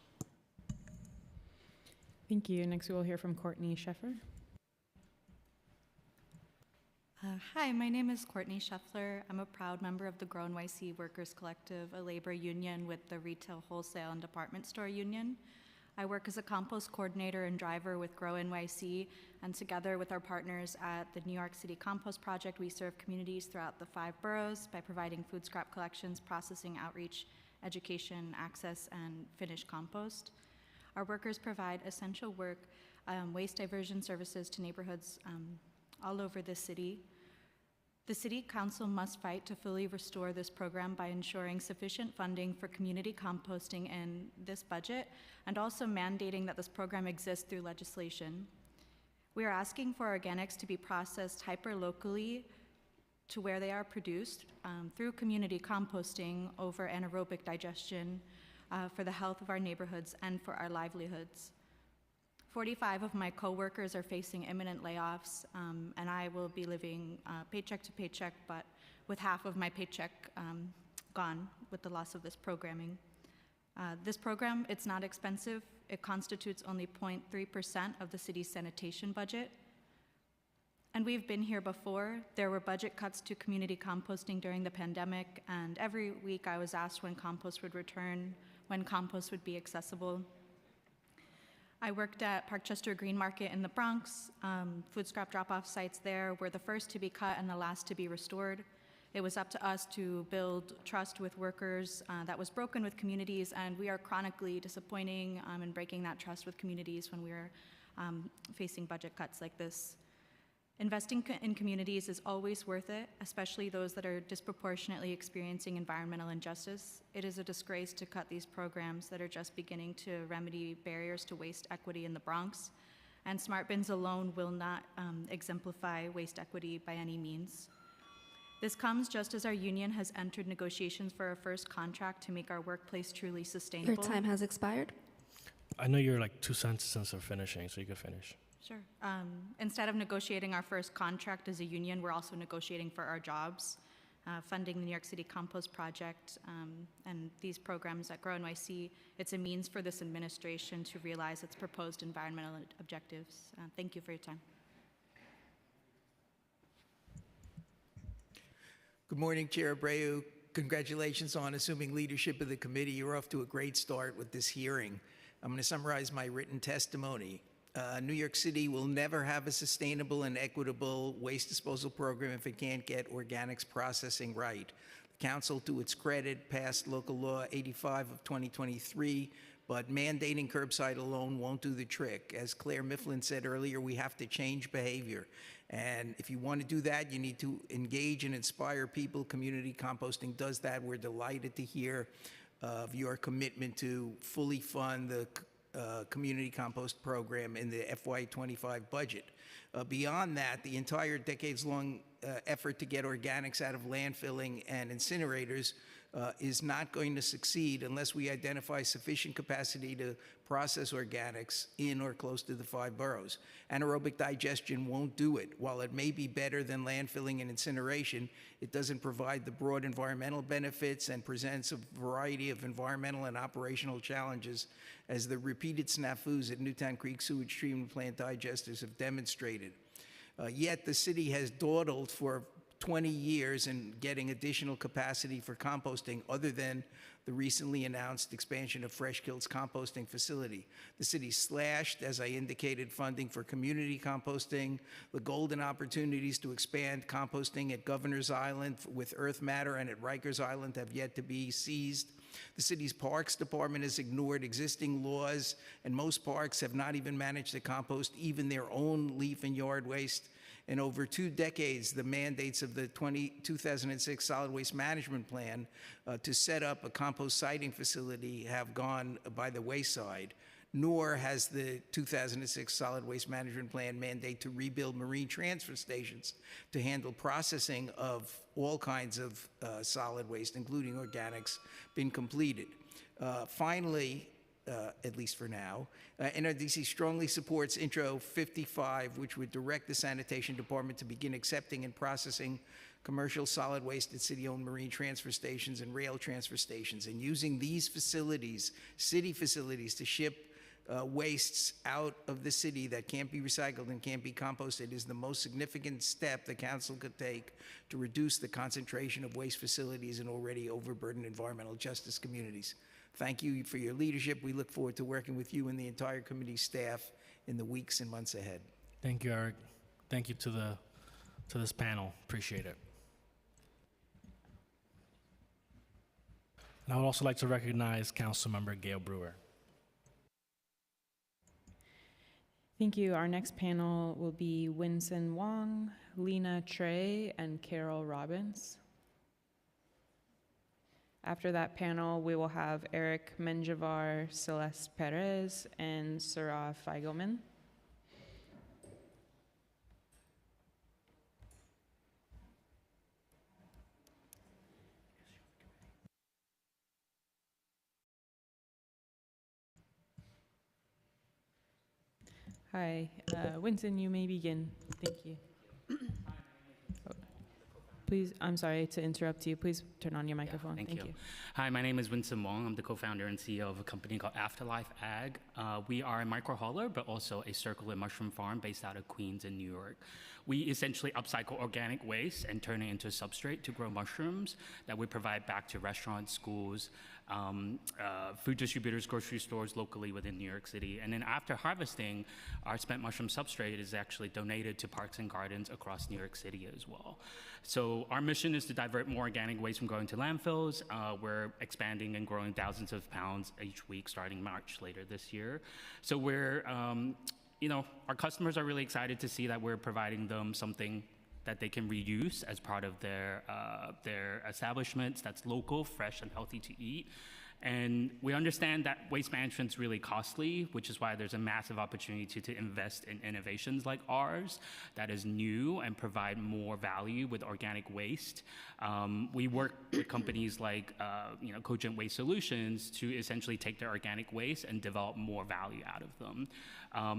Thank you. Next, we will hear from Courtney Sheffer. Hi, my name is Courtney Scheffler. I'm a proud member of the Grow NYC Workers Collective, a labor union with the Retail, Wholesale, and Department Store Union. I work as a compost coordinator and driver with Grow NYC, and together with our partners at the New York City Compost Project, we serve communities throughout the 5 boroughs by providing food scrap collections, processing, outreach, education, access, and finished compost. Our workers provide essential work, waste diversion services to neighborhoods all over the city. The City Council must fight to fully restore this program by ensuring sufficient funding for community composting in this budget, and also mandating that this program exists through legislation. We are asking for organics to be processed hyper-locally to where they are produced through community composting over anaerobic digestion for the health of our neighborhoods and for our livelihoods. 45 of my coworkers are facing imminent layoffs, and I will be living paycheck to paycheck, but with half of my paycheck gone with the loss of this programming. This program, it's not expensive. It constitutes only 0.3% of the city's sanitation budget. And we've been here before. There were budget cuts to community composting during the pandemic, and every week I was asked when compost would return, when compost would be accessible. I worked at Parkchester Green Market in the Bronx. Food scrap drop-off sites there were the first to be cut and the last to be restored. It was up to us to build trust with workers that was broken with communities, and we are chronically disappointing and breaking that trust with communities when we are facing budget cuts like this. Investing in communities is always worth it, especially those that are disproportionately experiencing environmental injustice. It is a disgrace to cut these programs that are just beginning to remedy barriers to waste equity in the Bronx, and smart bins alone will not exemplify waste equity by any means. This comes just as our union has entered negotiations for our first contract to make our workplace truly sustainable. Your time has expired. I know you're like 2 sentences are finishing, so you can finish. Sure. Instead of negotiating our first contract as a union, we're also negotiating for our jobs, funding the New York City Compost Project, and these programs at Grow NYC. It's a means for this administration to realize its proposed environmental objectives. Thank you for your time. Good morning, Chair Abreu. Congratulations on assuming leadership of the committee. You're off to a great start with this hearing. I'm going to summarize my written testimony. New York City will never have a sustainable and equitable waste disposal program if it can't get organics processing right. The council, to its credit, passed Local Law 85 of 2023, but mandating curbside alone won't do the trick. As Claire Mifflin said earlier, we have to change behavior. And if you want to do that, you need to engage and inspire people. Community composting does that. We're delighted to hear of your commitment to fully fund the community compost program in the FY25 budget. Beyond that, the entire decades-long effort to get organics out of landfilling and incinerators is not going to succeed unless we identify sufficient capacity to process organics in or close to the 5 boroughs. Anaerobic digestion won't do it. While it may be better than landfilling and incineration, it doesn't provide the broad environmental benefits and presents a variety of environmental and operational challenges, as the repeated snafus at Newtown Creek Sewage Treatment Plant digesters have demonstrated. Yet the city has dawdled for 20 years in getting additional capacity for composting, other than the recently announced expansion of Freshkill's composting facility. The city slashed, as I indicated, funding for community composting. The golden opportunities to expand composting at Governor's Island with Earth Matter and at Rikers Island have yet to be seized. The city's Parks Department has ignored existing laws, and most parks have not even managed to compost even their own leaf and yard waste. In over 2 decades, the mandates of the 2006 Solid Waste Management Plan to set up a compost siting facility have gone by the wayside, nor has the 2006 Solid Waste Management Plan mandate to rebuild marine transfer stations to handle processing of all kinds of solid waste, including organics, been completed. Finally, at least for now, NRDC strongly supports Intro 55, which would direct the Sanitation Department to begin accepting and processing commercial solid waste at city-owned marine transfer stations and rail transfer stations, and using these facilities, city facilities, to ship wastes out of the city that can't be recycled and can't be composted is the most significant step the council could take to reduce the concentration of waste facilities in already overburdened environmental justice communities. Thank you for your leadership. We look forward to working with you and the entire committee staff in the weeks and months ahead. Thank you, Eric. Thank you to this panel. Appreciate it. And I would also like to recognize Councilmember Gail Brewer. Thank you. Our next panel will be Winston Wong, Lena Trey, and Carol Robbins. After that panel, we will have Eric Menjivar, Celeste Perez, and Sarah Feigelman. Hi, Winston, you may begin. Thank you. Please, I'm sorry to interrupt you. Please turn on your microphone. Thank you. Hi, my name is Winston Wong. I'm the co-founder and CEO of a company called Afterlife Ag. We are a micro hauler, but also a circular mushroom farm based out of Queens in New York. We essentially upcycle organic waste and turn it into a substrate to grow mushrooms that we provide back to restaurants, schools, food distributors, grocery stores locally within New York City. And then after harvesting, our spent mushroom substrate is actually donated to parks and gardens across New York City as well. So our mission is to divert more organic waste from going to landfills. We're expanding and growing thousands of pounds each week starting March later this year. So we're, our customers are really excited to see that we're providing them something that they can reuse as part of their establishments that's local, fresh, and healthy to eat. And we understand that waste management is really costly, which is why there's a massive opportunity to invest in innovations like ours that is new and provide more value with organic waste. We work with companies like Cogent Waste Solutions to essentially take their organic waste and develop more value out of them.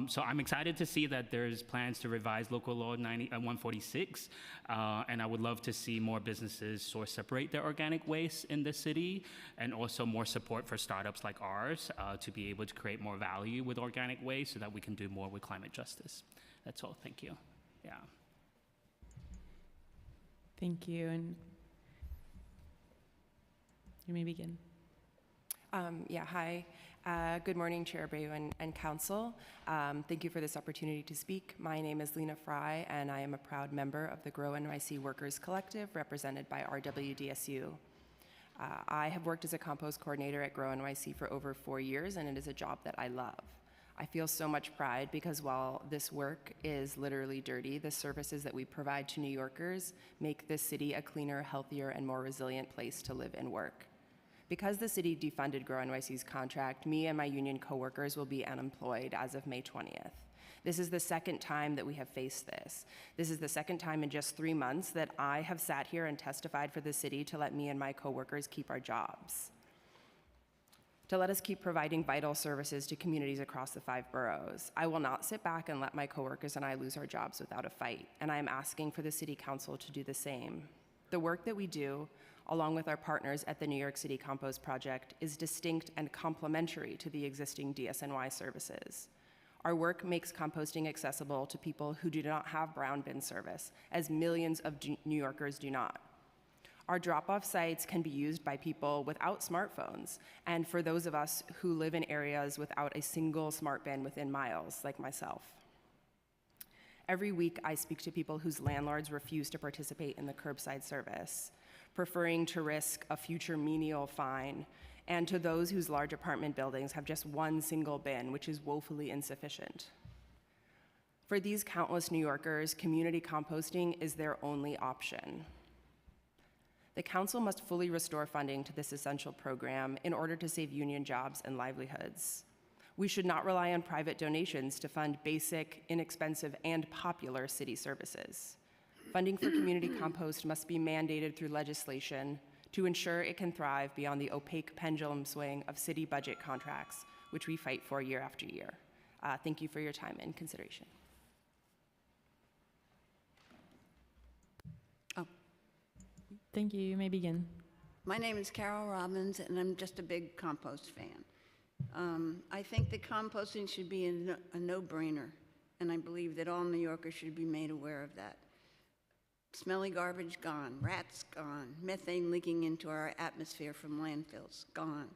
So I'm excited to see that there's plans to revise Local Law 146, and I would love to see more businesses source separate their organic waste in the city, and also more support for startups like ours to be able to create more value with organic waste so that we can do more with climate justice. That's all. Thank you. Yeah. Thank you. And you may begin. Hi. Good morning, Chair Abreu and Council. Thank you for this opportunity to speak. My name is Lena Fry, and I am a proud member of the Grow NYC Workers Collective, represented by RWDSU. I have worked as a compost coordinator at Grow NYC for over 4 years, and it is a job that I love. I feel so much pride because while this work is literally dirty, the services that we provide to New Yorkers make this city a cleaner, healthier, and more resilient place to live and work. Because the city defunded Grow NYC's contract, me and my union coworkers will be unemployed as of May 20th. This is the second time that we have faced this. This is the second time in just 3 months that I have sat here and testified for the city to let me and my coworkers keep our jobs, to let us keep providing vital services to communities across the 5 boroughs. I will not sit back and let my coworkers and I lose our jobs without a fight, and I am asking for the City Council to do the same. The work that we do, along with our partners at the New York City Compost Project, is distinct and complementary to the existing DSNY services. Our work makes composting accessible to people who do not have brown bin service, as millions of New Yorkers do not. Our drop-off sites can be used by people without smartphones, and for those of us who live in areas without a single smart bin within miles, like myself. Every week, I speak to people whose landlords refuse to participate in the curbside service, preferring to risk a future menial fine, and to those whose large apartment buildings have just one single bin, which is woefully insufficient. For these countless New Yorkers, community composting is their only option. The council must fully restore funding to this essential program in order to save union jobs and livelihoods. We should not rely on private donations to fund basic, inexpensive, and popular city services. Funding for community compost must be mandated through legislation to ensure it can thrive beyond the opaque pendulum swing of city budget contracts, which we fight for year after year. Thank you for your time and consideration. Thank you. You may begin. My name is Carol Robbins, and I'm just a big compost fan. I think that composting should be a no-brainer, and I believe that all New Yorkers should be made aware of that. Smelly garbage, gone. Rats, gone. Methane leaking into our atmosphere from landfills, gone.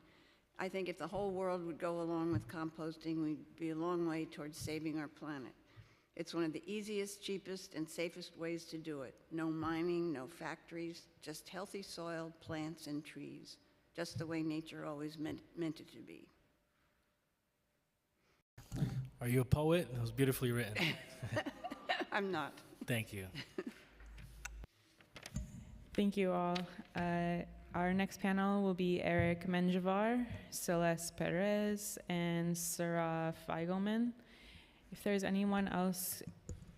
I think if the whole world would go along with composting, we'd be a long way towards saving our planet. It's one of the easiest, cheapest, and safest ways to do it. No mining, no factories, just healthy soil, plants, and trees, just the way nature always meant it to be. Are you a poet? That was beautifully written. I'm not. Thank you. Thank you all. Our next panel will be Eric Menjivar, Celeste Perez, and Sarah Feigelman. If there's anyone else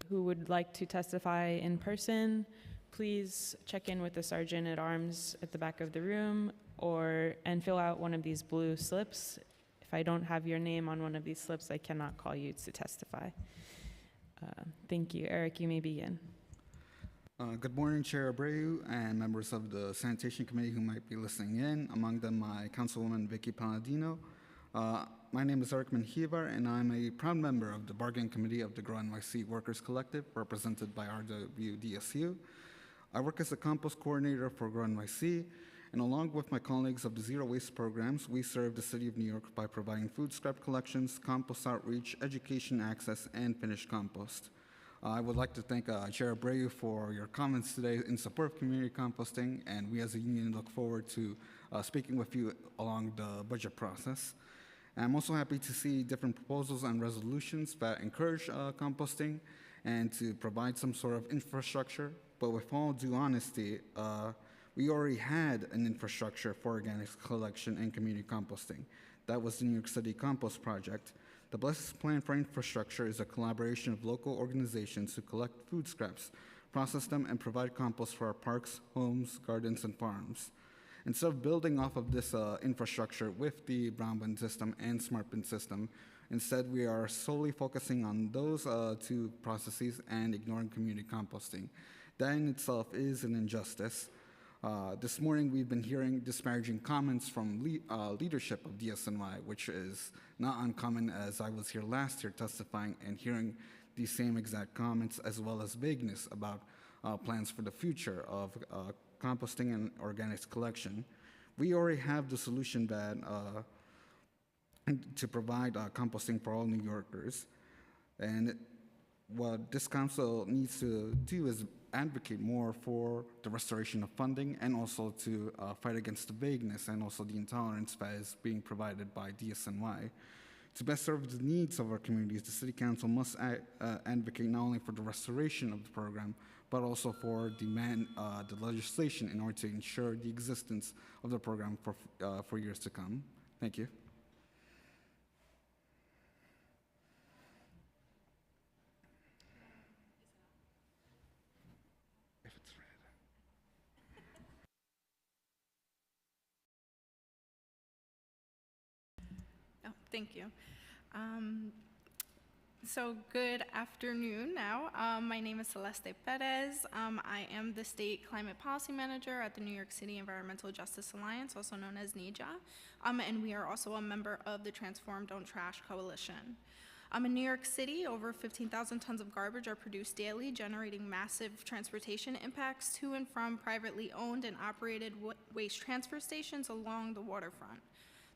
who would like to testify in person, please check in with the sergeant at arms at the back of the room and fill out one of these blue slips. If I don't have your name on one of these slips, I cannot call you to testify. Thank you. Eric, you may begin. Good morning, Chair Abreu and members of the Sanitation Committee who might be listening in, among them my Councilwoman Vicky Palladino. My name is Eric Menjivar, and I'm a proud member of the Bargaining Committee of the Grow NYC Workers Collective, represented by RWDSU. I work as a compost coordinator for Grow NYC, and along with my colleagues of the Zero Waste programs, we serve the City of New York by providing food scrap collections, compost outreach, education access, and finished compost. I would like to thank Chair Abreu for your comments today in support of community composting, and we as a union look forward to speaking with you along the budget process. I'm also happy to see different proposals and resolutions that encourage composting and to provide some sort of infrastructure. But with all due honesty, we already had an infrastructure for organics collection and community composting. That was the New York City Compost Project. The Blessed Plan for Infrastructure is a collaboration of local organizations who collect food scraps, process them, and provide compost for our parks, homes, gardens, and farms. Instead of building off of this infrastructure with the brown bin system and smart bin system, instead we are solely focusing on those two processes and ignoring community composting. That in itself is an injustice. This morning we've been hearing disparaging comments from leadership of DSNY, which is not uncommon, as I was here last year testifying and hearing these same exact comments, as well as vagueness about plans for the future of composting and organics collection. We already have the solution that to provide composting for all New Yorkers. And what this council needs to do is advocate more for the restoration of funding and also to fight against the vagueness and also the intolerance that is being provided by DSNY. To best serve the needs of our communities, the City Council must advocate not only for the restoration of the program, but also for the legislation in order to ensure the existence of the program for years to come. Thank you. Thank you. So good afternoon now. My name is Celeste Perez. I am the State Climate Policy Manager at the New York City Environmental Justice Alliance, also known as NEJA, and we are also a member of the Transform Don't Trash Coalition. In New York City, over 15,000 tons of garbage are produced daily, generating massive transportation impacts to and from privately owned and operated waste transfer stations along the waterfront.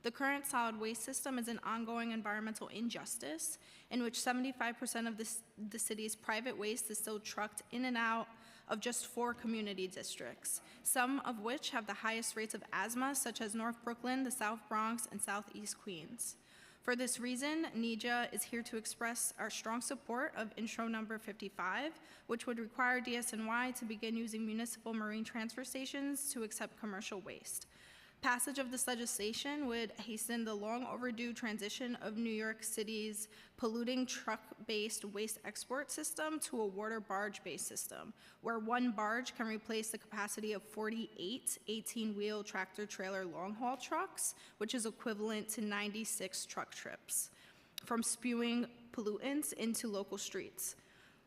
The current solid waste system is an ongoing environmental injustice in which 75% of the city's private waste is still trucked in and out of just 4 community districts, some of which have the highest rates of asthma, such as North Brooklyn, the South Bronx, and Southeast Queens. For this reason, NEJA is here to express our strong support of intro number 55, which would require DSNY to begin using municipal marine transfer stations to accept commercial waste. Passage of this legislation would hasten the long overdue transition of New York City's polluting truck-based waste export system to a water barge-based system, where one barge can replace the capacity of 48 18-wheel tractor-trailer long-haul trucks, which is equivalent to 96 truck trips, from spewing pollutants into local streets.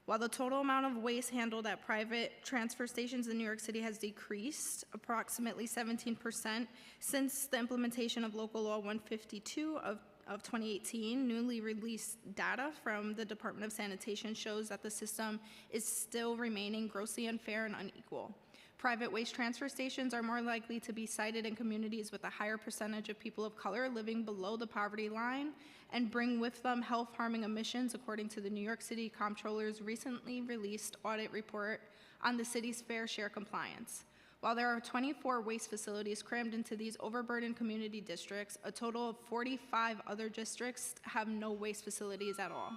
While the total amount of waste handled at private transfer stations in New York City has decreased approximately 17% since the implementation of Local Law 152 of 2018, newly released data from the Department of Sanitation shows that the system is still remaining grossly unfair and unequal. Private waste transfer stations are more likely to be sited in communities with a higher percentage of people of color living below the poverty line and bring with them health-harming emissions, according to the New York City Comptroller's recently released audit report on the city's fair share compliance. While there are 24 waste facilities crammed into these overburdened community districts, a total of 45 other districts have no waste facilities at all.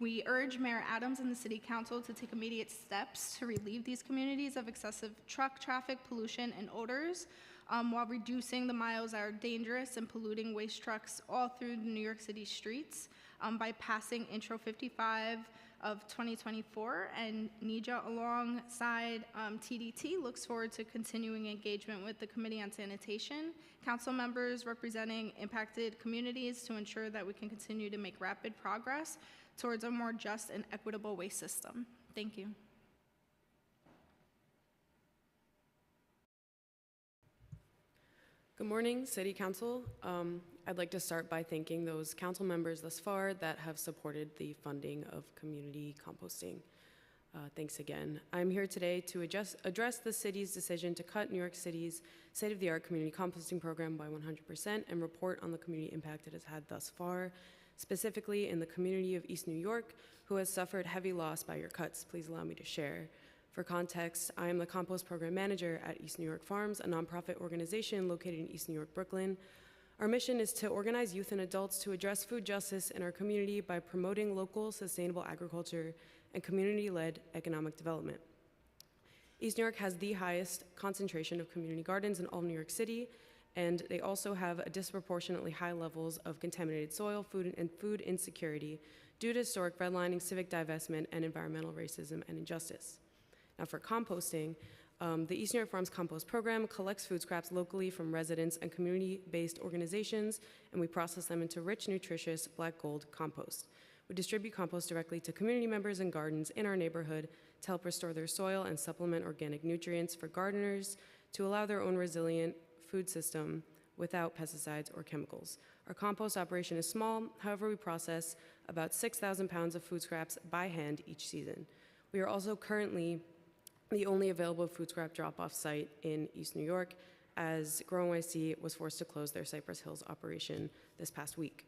We urge Mayor Adams and the City Council to take immediate steps to relieve these communities of excessive truck traffic, pollution, and odors, while reducing the miles that are dangerous and polluting waste trucks all through the New York City streets by passing Intro 55 of 2024. And NEJA, alongside TDT, looks forward to continuing engagement with the Committee on Sanitation, council members representing impacted communities to ensure that we can continue to make rapid progress towards a more just and equitable waste system. Thank you. Good morning, City Council. I'd like to start by thanking those council members thus far that have supported the funding of community composting. Thanks again. I'm here today to address the city's decision to cut New York City's state-of-the-art community composting program by 100% and report on the community impact it has had thus far, specifically in the community of East New York, who has suffered heavy loss by your cuts. Please allow me to share. For context, I am the compost program manager at East New York Farms, a nonprofit organization located in East New York, Brooklyn. Our mission is to organize youth and adults to address food justice in our community by promoting local sustainable agriculture and community-led economic development. East New York has the highest concentration of community gardens in all of New York City, and they also have a disproportionately high levels of contaminated soil, food insecurity due to historic redlining, civic divestment, and environmental racism and injustice. Now for composting, the East New York Farms Compost Program collects food scraps locally from residents and community-based organizations, and we process them into rich, nutritious black gold compost. We distribute compost directly to community members and gardens in our neighborhood to help restore their soil and supplement organic nutrients for gardeners to allow their own resilient food system without pesticides or chemicals. Our compost operation is small, however, we process about 6,000 pounds of food scraps by hand each season. We are also currently the only available food scrap drop-off site in East New York, as Grow NYC was forced to close their Cypress Hills operation this past week.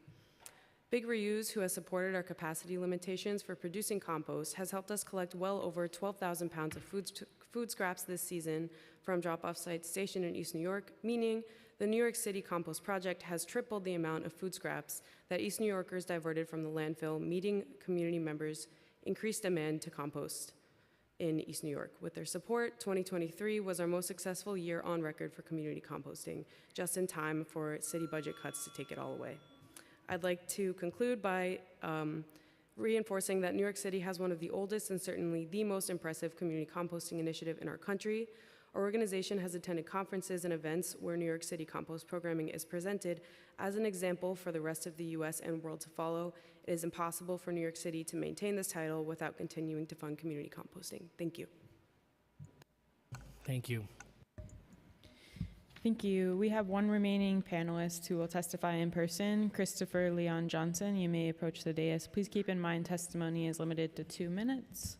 Big Reuse, who has supported our capacity limitations for producing compost, has helped us collect well over 12,000 pounds of food scraps this season from drop-off sites stationed in East New York, meaning the New York City Compost Project has tripled the amount of food scraps that East New Yorkers diverted from the landfill, meeting community members' increased demand to compost in East New York. With their support, 2023 was our most successful year on record for community composting, just in time for city budget cuts to take it all away. I'd like to conclude by reinforcing that New York City has one of the oldest and certainly the most impressive community composting initiative in our country. Our organization has attended conferences and events where New York City compost programming is presented as an example for the rest of the US and world to follow. It is impossible for New York City to maintain this title without continuing to fund community composting. Thank you. Thank you. Thank you. We have one remaining panelist who will testify in person, Christopher Leon Johnson. You may approach the dais. Please keep in mind testimony is limited to 2 minutes.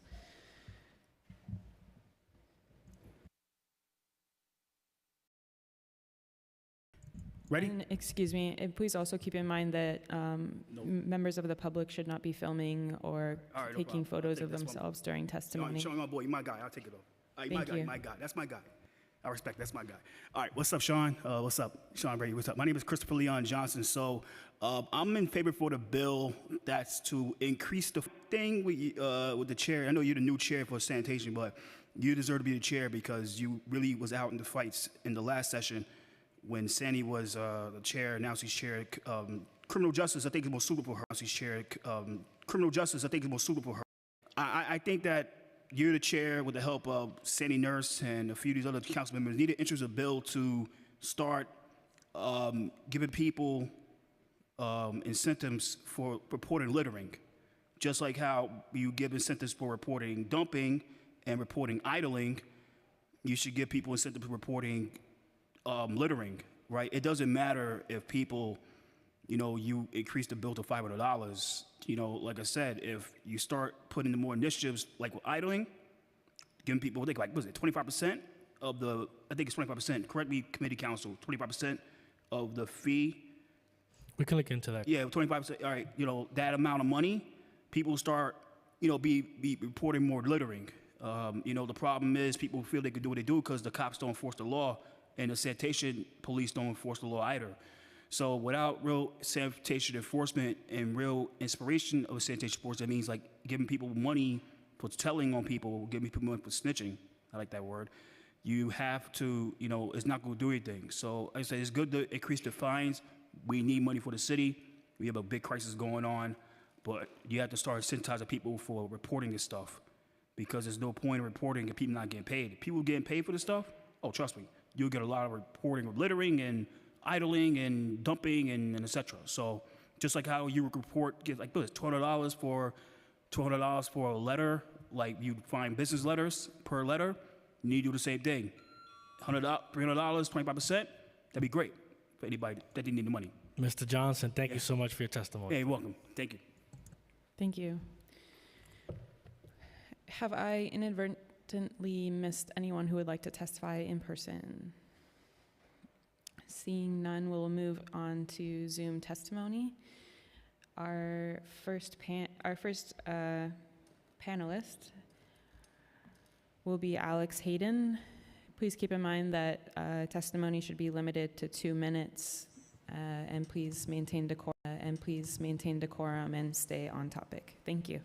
Ready? And, excuse me, and please also keep in mind that members of the public should not be filming or All right, no taking problem. photos I'll of take this one. themselves during testimony. Sean, my boy, you my guy. I'll take it off. Thank you. My guy. That's my guy. I respect. That's my guy. All right. What's up, Sean? What's up, Sean Brady? What's up? My name is Christopher Leon Johnson. So I'm in favor for the bill that's to increase the thing with the chair. I know you're the new chair for sanitation, but you deserve to be the chair because you really was out in the fights in the last session when Sandy was the chair. Now she's chair. Criminal justice, I think, is more suitable for her. She's chair. Criminal justice, I think, is more suitable for her. I think that you're the chair with the help of Sandy Nurse and a few of these other council members need to introduce a bill to start giving people incentives for reporting littering. Just like how you give incentives for reporting dumping and reporting idling, you should give people incentives for reporting littering, right? It doesn't matter if people, you increase the bill to $500. Like I said, if you start putting in more initiatives, like with idling, giving people, was it 25% of the, I think it's 25%, correct me, committee council, 25% of the fee. We can look into that. Yeah, 25%, all right, that amount of money, people start, be reporting more littering. The problem is people feel they can do what they do because the cops don't enforce the law and the sanitation police don't enforce the law either. So without real sanitation enforcement and real inspiration of sanitation enforcement, that means like giving people money for telling on people, giving people money for snitching. I like that word. You have to, it's not going to do anything. So I say it's good to increase the fines. We need money for the city. We have a big crisis going on, but you have to start sensitizing people for reporting this stuff because there's no point in reporting if people not getting paid. If people getting paid for this stuff, oh, trust me, you'll get a lot of reporting of littering and idling and dumping and et cetera. So just like how you get like this, $200 for a letter, like you find business letters per letter, you need to do the same thing. $300, 25%, that'd be great for anybody that didn't need the money. Mr. Johnson, thank you so much for your testimony. Yeah, you're welcome. Thank you. Thank you. Have I inadvertently missed anyone who would like to testify in person? Seeing none, we'll move on to Zoom testimony. Our first panelist will be Alex Hayden. Please keep in mind that testimony should be limited to 2 minutes, and please maintain decorum and stay on topic. Thank you.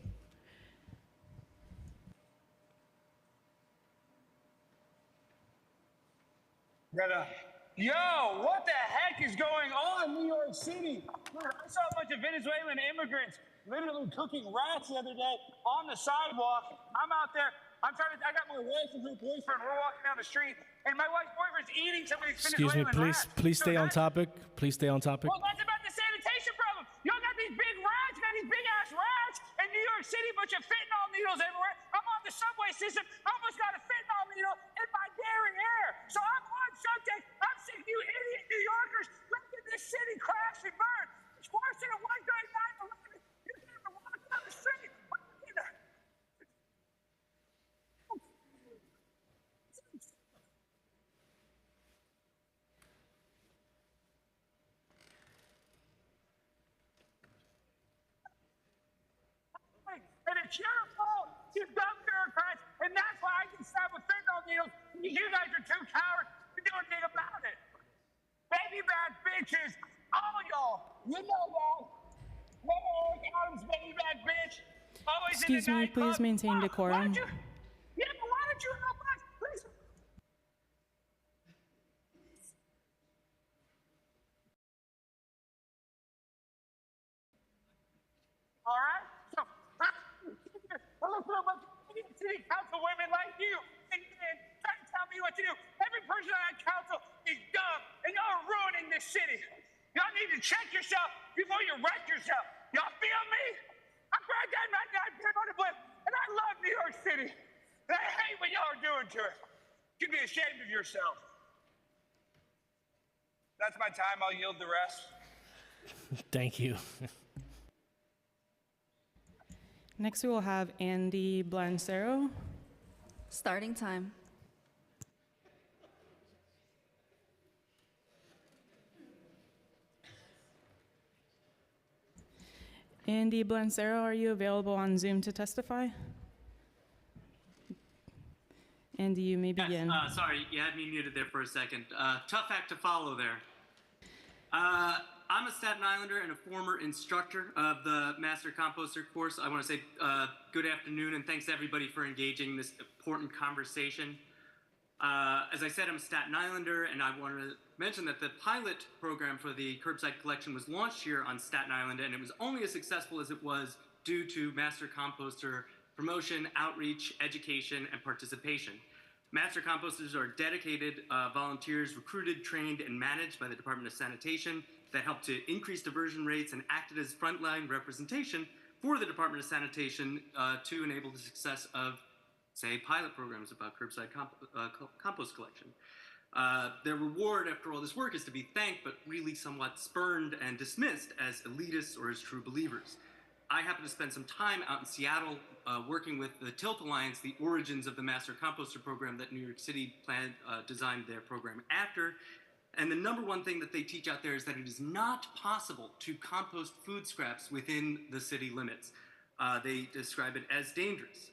Yo, what the heck is going on in New York City? I saw a bunch of Venezuelan immigrants literally cooking rats the other day on the sidewalk. I'm out there. I got my wife and her boyfriend. We're walking down the street, and my wife's boyfriend's eating some of these Venezuelan rats. Please stay on topic. Please stay on topic. Well, that's about the sanitation problem. Y'all got these big rats, got these big ass rats in New York City, bunch of fentanyl needles everywhere. I'm on the subway system. I almost got a fentanyl needle in my dairy air. So I'm on subject. I'm sick of you idiot New Yorkers letting this city crash and burn. It's worse than a 139 11. You can't even walk down the street. And it's your fault, you dumb bureaucrats, and that's why I can stab with fentanyl needles. You guys are too cowards to do anything about it. Baby back bitches, all y'all, you know that. Never Eric Adams, baby back bitch. Always Excuse me, please maintain decorum. Yeah, but why don't you help us? Please. All right? So, I look for a bunch of city council women like you and try to tell me what to executive, every person on that council is dumb, and y'all are ruining this city. Y'all need to check yourself before you wreck yourself. Y'all feel me? I'm granddad, my dad, on the blip, and I love New York City. And I hate what y'all are doing to it. You should be ashamed of yourself. That's my time. I'll yield the rest. Thank you. Next, we will have Andy Blancero. Starting time. Andy Blancero, are you available on Zoom to testify? Andy, you may begin. Yes, sorry, you had me muted there for a second. Tough act to follow there. I'm a Staten Islander and a former instructor of the Master Composter course. I want to say good afternoon and thanks to everybody for engaging in this important conversation. As I said, I'm a Staten Islander, and I want to mention that the pilot program for the curbside collection was launched here on Staten Island, and it was only as successful as it was due to Master Composter promotion, outreach, education, and participation. Master Composters are dedicated volunteers recruited, trained, and managed by the Department of Sanitation that help to increase diversion rates and acted as frontline representation for the Department of Sanitation to enable the success of, say, pilot programs about curbside compost collection. Their reward after all this work is to be thanked, but really somewhat spurned and dismissed as elitists or as true believers. I happen to spend some time out in Seattle working with the Tilt Alliance, the origins of the Master Composter program that New York City designed their program after. And the number one thing that they teach out there is that it is not possible to compost food scraps within the city limits. They describe it as dangerous.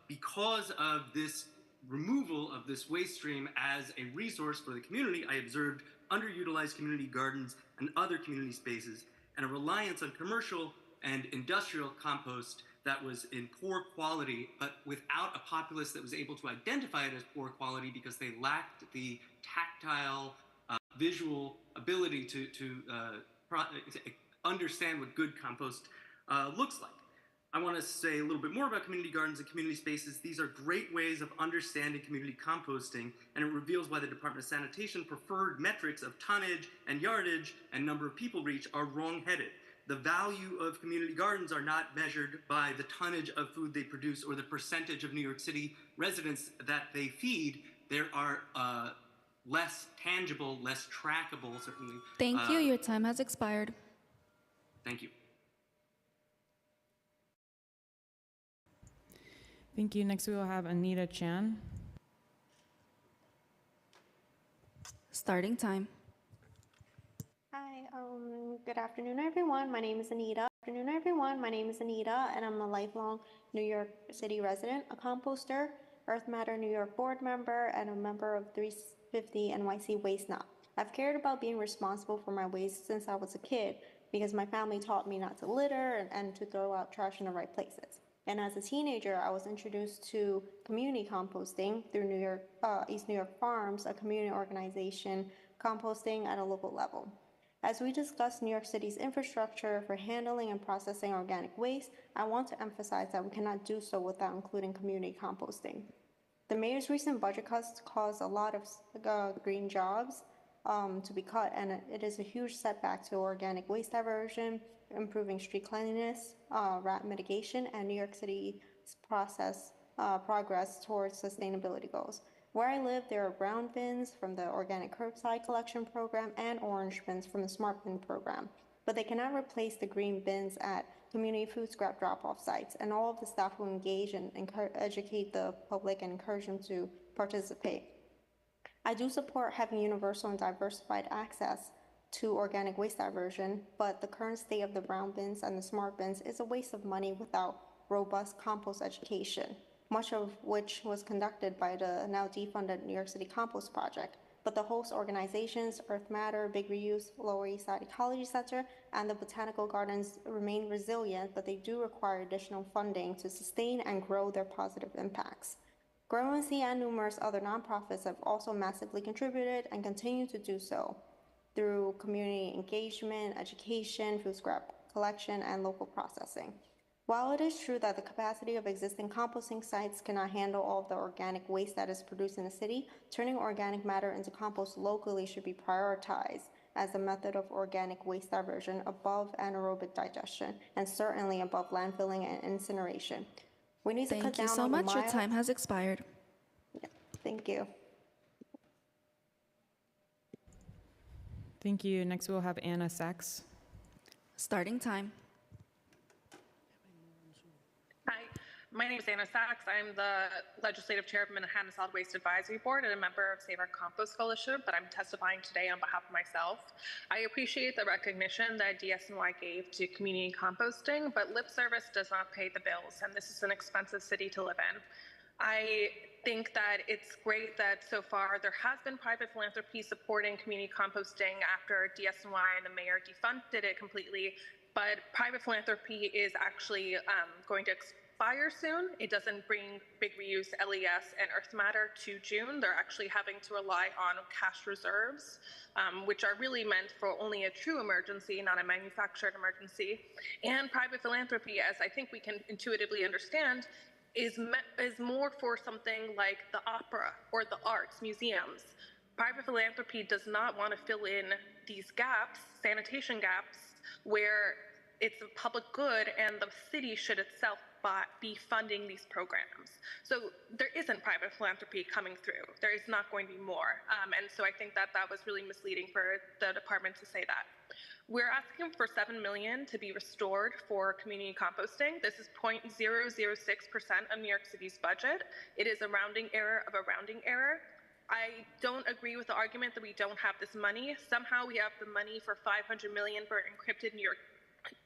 Because of this removal of this waste stream as a resource for the community, I observed underutilized community gardens and other community spaces, and a reliance on commercial and industrial compost that was in poor quality, but without a populace that was able to identify it as poor quality because they lacked the tactile, visual ability to understand what good compost looks like. I want to say a little bit more about community gardens and community spaces. These are great ways of understanding community composting, and it reveals why the Department of Sanitation preferred metrics of tonnage and yardage and number of people reached are wrong-headed. The value of community gardens are not measured by the tonnage of food they produce or the percentage of New York City residents that they feed. There are less tangible, less trackable, certainly. Thank you. Your time has expired. Thank you. Thank you. Next, we will have Anita Chan. Starting time. Hi, good afternoon, everyone. My name is Anita. Afternoon, everyone. My name is Anita, and I'm a lifelong New York City resident, a composter, Earth Matter New York board member, and a member of 350 NYC Waste Not. I've cared about being responsible for my waste since I was a kid because my family taught me not to litter and to throw out trash in the right places. And as a teenager, I was introduced to community composting through East New York Farms, a community organization composting at a local level. As we discuss New York City's infrastructure for handling and processing organic waste, I want to emphasize that we cannot do so without including community composting. The mayor's recent budget cuts caused a lot of green jobs to be cut, and it is a huge setback to organic waste diversion, improving street cleanliness, rat mitigation, and New York City's progress towards sustainability goals. Where I live, there are brown bins from the organic curbside collection program and orange bins from the smart bin program, but they cannot replace the green bins at community food scrap drop-off sites, and all of the staff will engage and educate the public and encourage them to participate. I do support having universal and diversified access to organic waste diversion, but the current state of the brown bins and the smart bins is a waste of money without robust compost education, much of which was conducted by the now defunded New York City Compost Project. But the host organizations, Earth Matter, Big Reuse, Lower East Side Ecology Center, and the Botanical Gardens remain resilient, but they do require additional funding to sustain and grow their positive impacts. GrowNC and numerous other nonprofits have also massively contributed and continue to do so through community engagement, education, food scrap collection, and local processing. While it is true that the capacity of existing composting sites cannot handle all of the organic waste that is produced in the city, turning organic matter into compost locally should be prioritized as a method of organic waste diversion above anaerobic digestion and certainly above landfilling and incineration. We need to cut Thank you down so on the much. Your miles. time has expired. Thank you. Thank you. Next, we'll have Anna Sachs. Starting time. Hi, my name is Anna Sachs. I'm the legislative chair of Manhattan Solid Waste Advisory Board and a member of Save Our Compost Coalition, but I'm testifying today on behalf of myself. I appreciate the recognition that DSNY gave to community composting, but lip service does not pay the bills, and this is an expensive city to live in. I think that it's great that so far there has been private philanthropy supporting community composting after DSNY and the mayor defunded it completely, but private philanthropy is actually going to expire soon. It doesn't bring big reuse, LES, and earth matter to June. They're actually having to rely on cash reserves, which are really meant for only a true emergency, not a manufactured emergency. And private philanthropy, as I think we can intuitively understand, is more for something like the opera or the arts, museums. Private philanthropy does not want to fill in these gaps, sanitation gaps, where it's a public good and the city should itself be funding these programs. So there isn't private philanthropy coming through. There is not going to be more. And so I think that that was really misleading for the department to say that. We're asking for $7 million to be restored for community composting. This is 0.006% of New York City's budget. It is a rounding error of a rounding error. I don't agree with the argument that we don't have this money. Somehow we have the money for $500 million for encrypted New York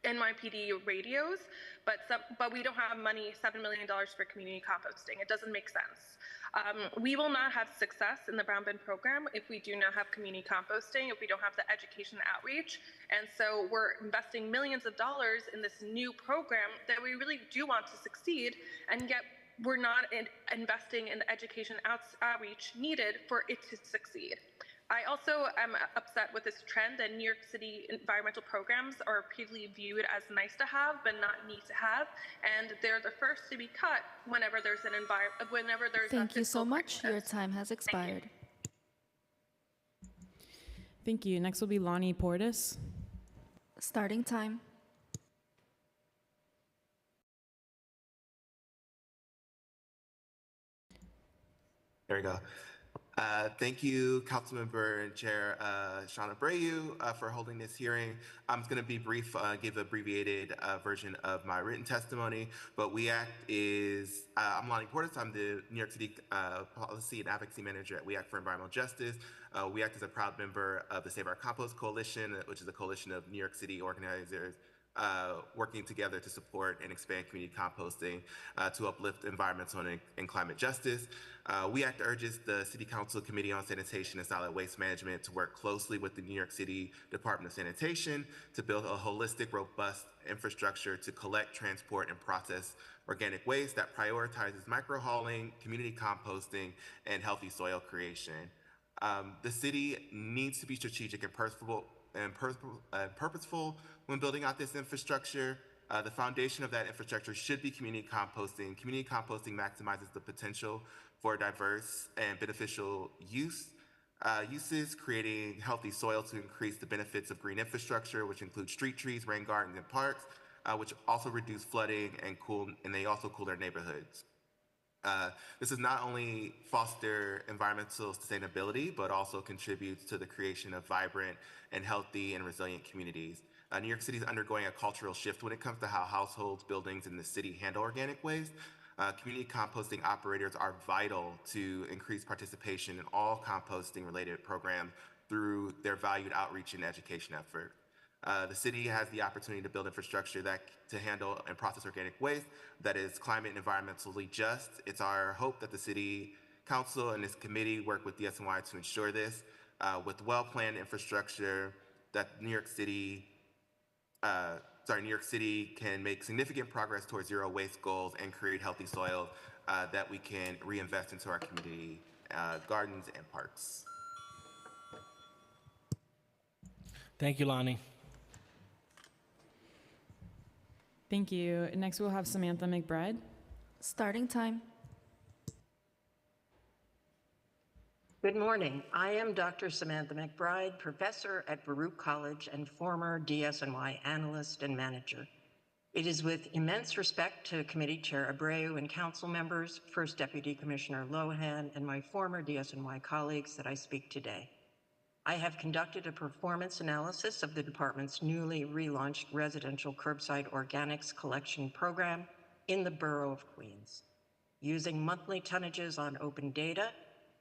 NYPD radios, but we don't have money, $7 million for community composting. It doesn't make sense. We will not have success in the brown bin program if we do not have community composting, if we don't have the education outreach. And so we're investing millions of dollars in this new program that we really do want to succeed, and yet we're not investing in the education outreach needed for it to succeed. I also am upset with this trend that New York City environmental programs are repeatedly viewed as nice to have, but not need to have, and they're the first to be cut whenever there's an Thank you so much. Your time has expired. Thank you. Next will be Lonnie Portis. Starting time. There we go. Thank you, Councilmember and Chair Sean Abreu, for holding this hearing. I'm going to be brief, give an abbreviated version of my written testimony, but WE ACT is, I'm Lonnie Portis, I'm the New York City Policy and Advocacy Manager at WE ACT for Environmental Justice. WE ACT is a proud member of the Save Our Compost Coalition, which is a coalition of New York City organizers working together to support and expand community composting to uplift environmental and climate justice. WE ACT urges the City Council Committee on Sanitation and Solid Waste Management to work closely with the New York City Department of Sanitation to build a holistic, robust infrastructure to collect, transport, and process organic waste that prioritizes microhauling, community composting, and healthy soil creation. The city needs to be strategic and purposeful when building out this infrastructure. The foundation of that infrastructure should be community composting. Community composting maximizes the potential for diverse and beneficial uses, creating healthy soil to increase the benefits of green infrastructure, which include street trees, rain gardens, and parks, which also reduce flooding and they also cool their neighborhoods. This is not only foster environmental sustainability, but also contributes to the creation of vibrant and healthy and resilient communities. New York City is undergoing a cultural shift when it comes to how households, buildings, and the city handle organic waste. Community composting operators are vital to increase participation in all composting related programs through their valued outreach and education effort. The city has the opportunity to build infrastructure to handle and process organic waste that is climate and environmentally just. It's our hope that the City Council and this committee work with DSNY to ensure this. With well-planned infrastructure that New York City can make significant progress towards zero waste goals and create healthy soil that we can reinvest into our community gardens and parks. Thank you, Lonnie. Thank you. Next, we'll have Samantha McBride. Starting time. Good morning. I am Dr. Samantha McBride, professor at Baruch College and former DSNY analyst and manager. It is with immense respect to Committee Chair Abreu and council members, First Deputy Commissioner Lohan, and my former DSNY colleagues that I speak today. I have conducted a performance analysis of the department's newly relaunched residential curbside organics collection program in the borough of Queens. Using monthly tonnages on open data,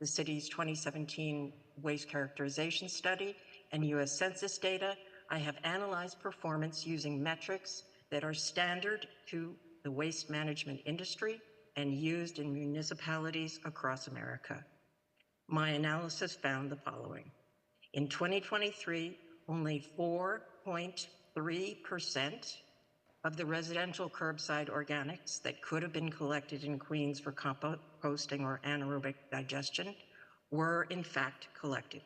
the city's 2017 waste characterization study, and U.S. Census data, I have analyzed performance using metrics that are standard to the waste management industry and used in municipalities across America. My analysis found the following. In 2023, only 4.3% of the residential curbside organics that could have been collected in Queens for composting or anaerobic digestion were in fact collected.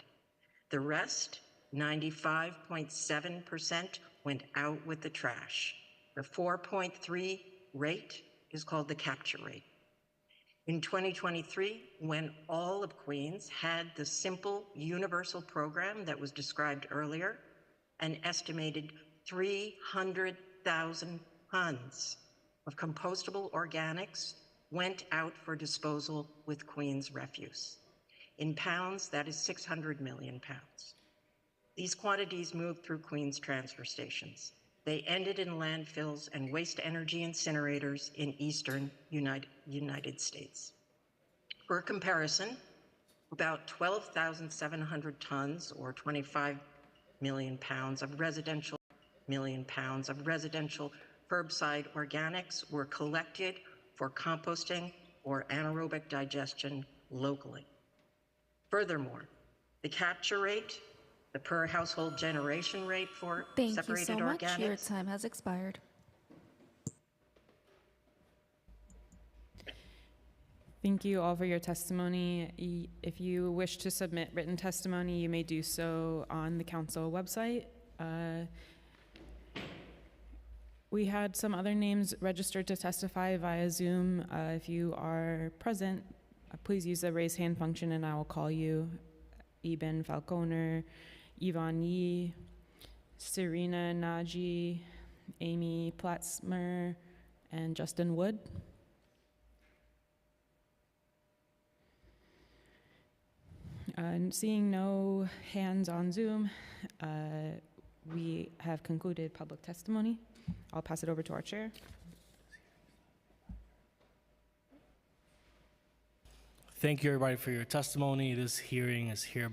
The rest, 95.7%, went out with the trash. The 4.3 rate is called the capture rate. In 2023, when all of Queens had the simple universal program that was described earlier, an estimated 300,000 tons of compostable organics went out for disposal with Queens Refuse. In pounds, that is 600 million pounds. These quantities moved through Queens transfer stations. They ended in landfills and waste energy incinerators in eastern United States. For comparison, about 12,700 tons or 25 million pounds of residential curbside organics were collected for composting or anaerobic digestion locally. Furthermore, the capture rate, the per household generation rate for separated Thank you so much. organics. Your time has expired. Thank you all for your testimony. If you wish to submit written testimony, you may do so on the council website. We had some other names registered to testify via Zoom. If you are present, please use the raise hand function and I will call you. Eben Falconer, Yvonne Yee, Serena Naji, Amy Platzmer, and Justin Wood. And seeing no hands on Zoom, we have concluded public testimony. I'll pass it over to our chair. Thank you, everybody, for your testimony. This hearing is hereby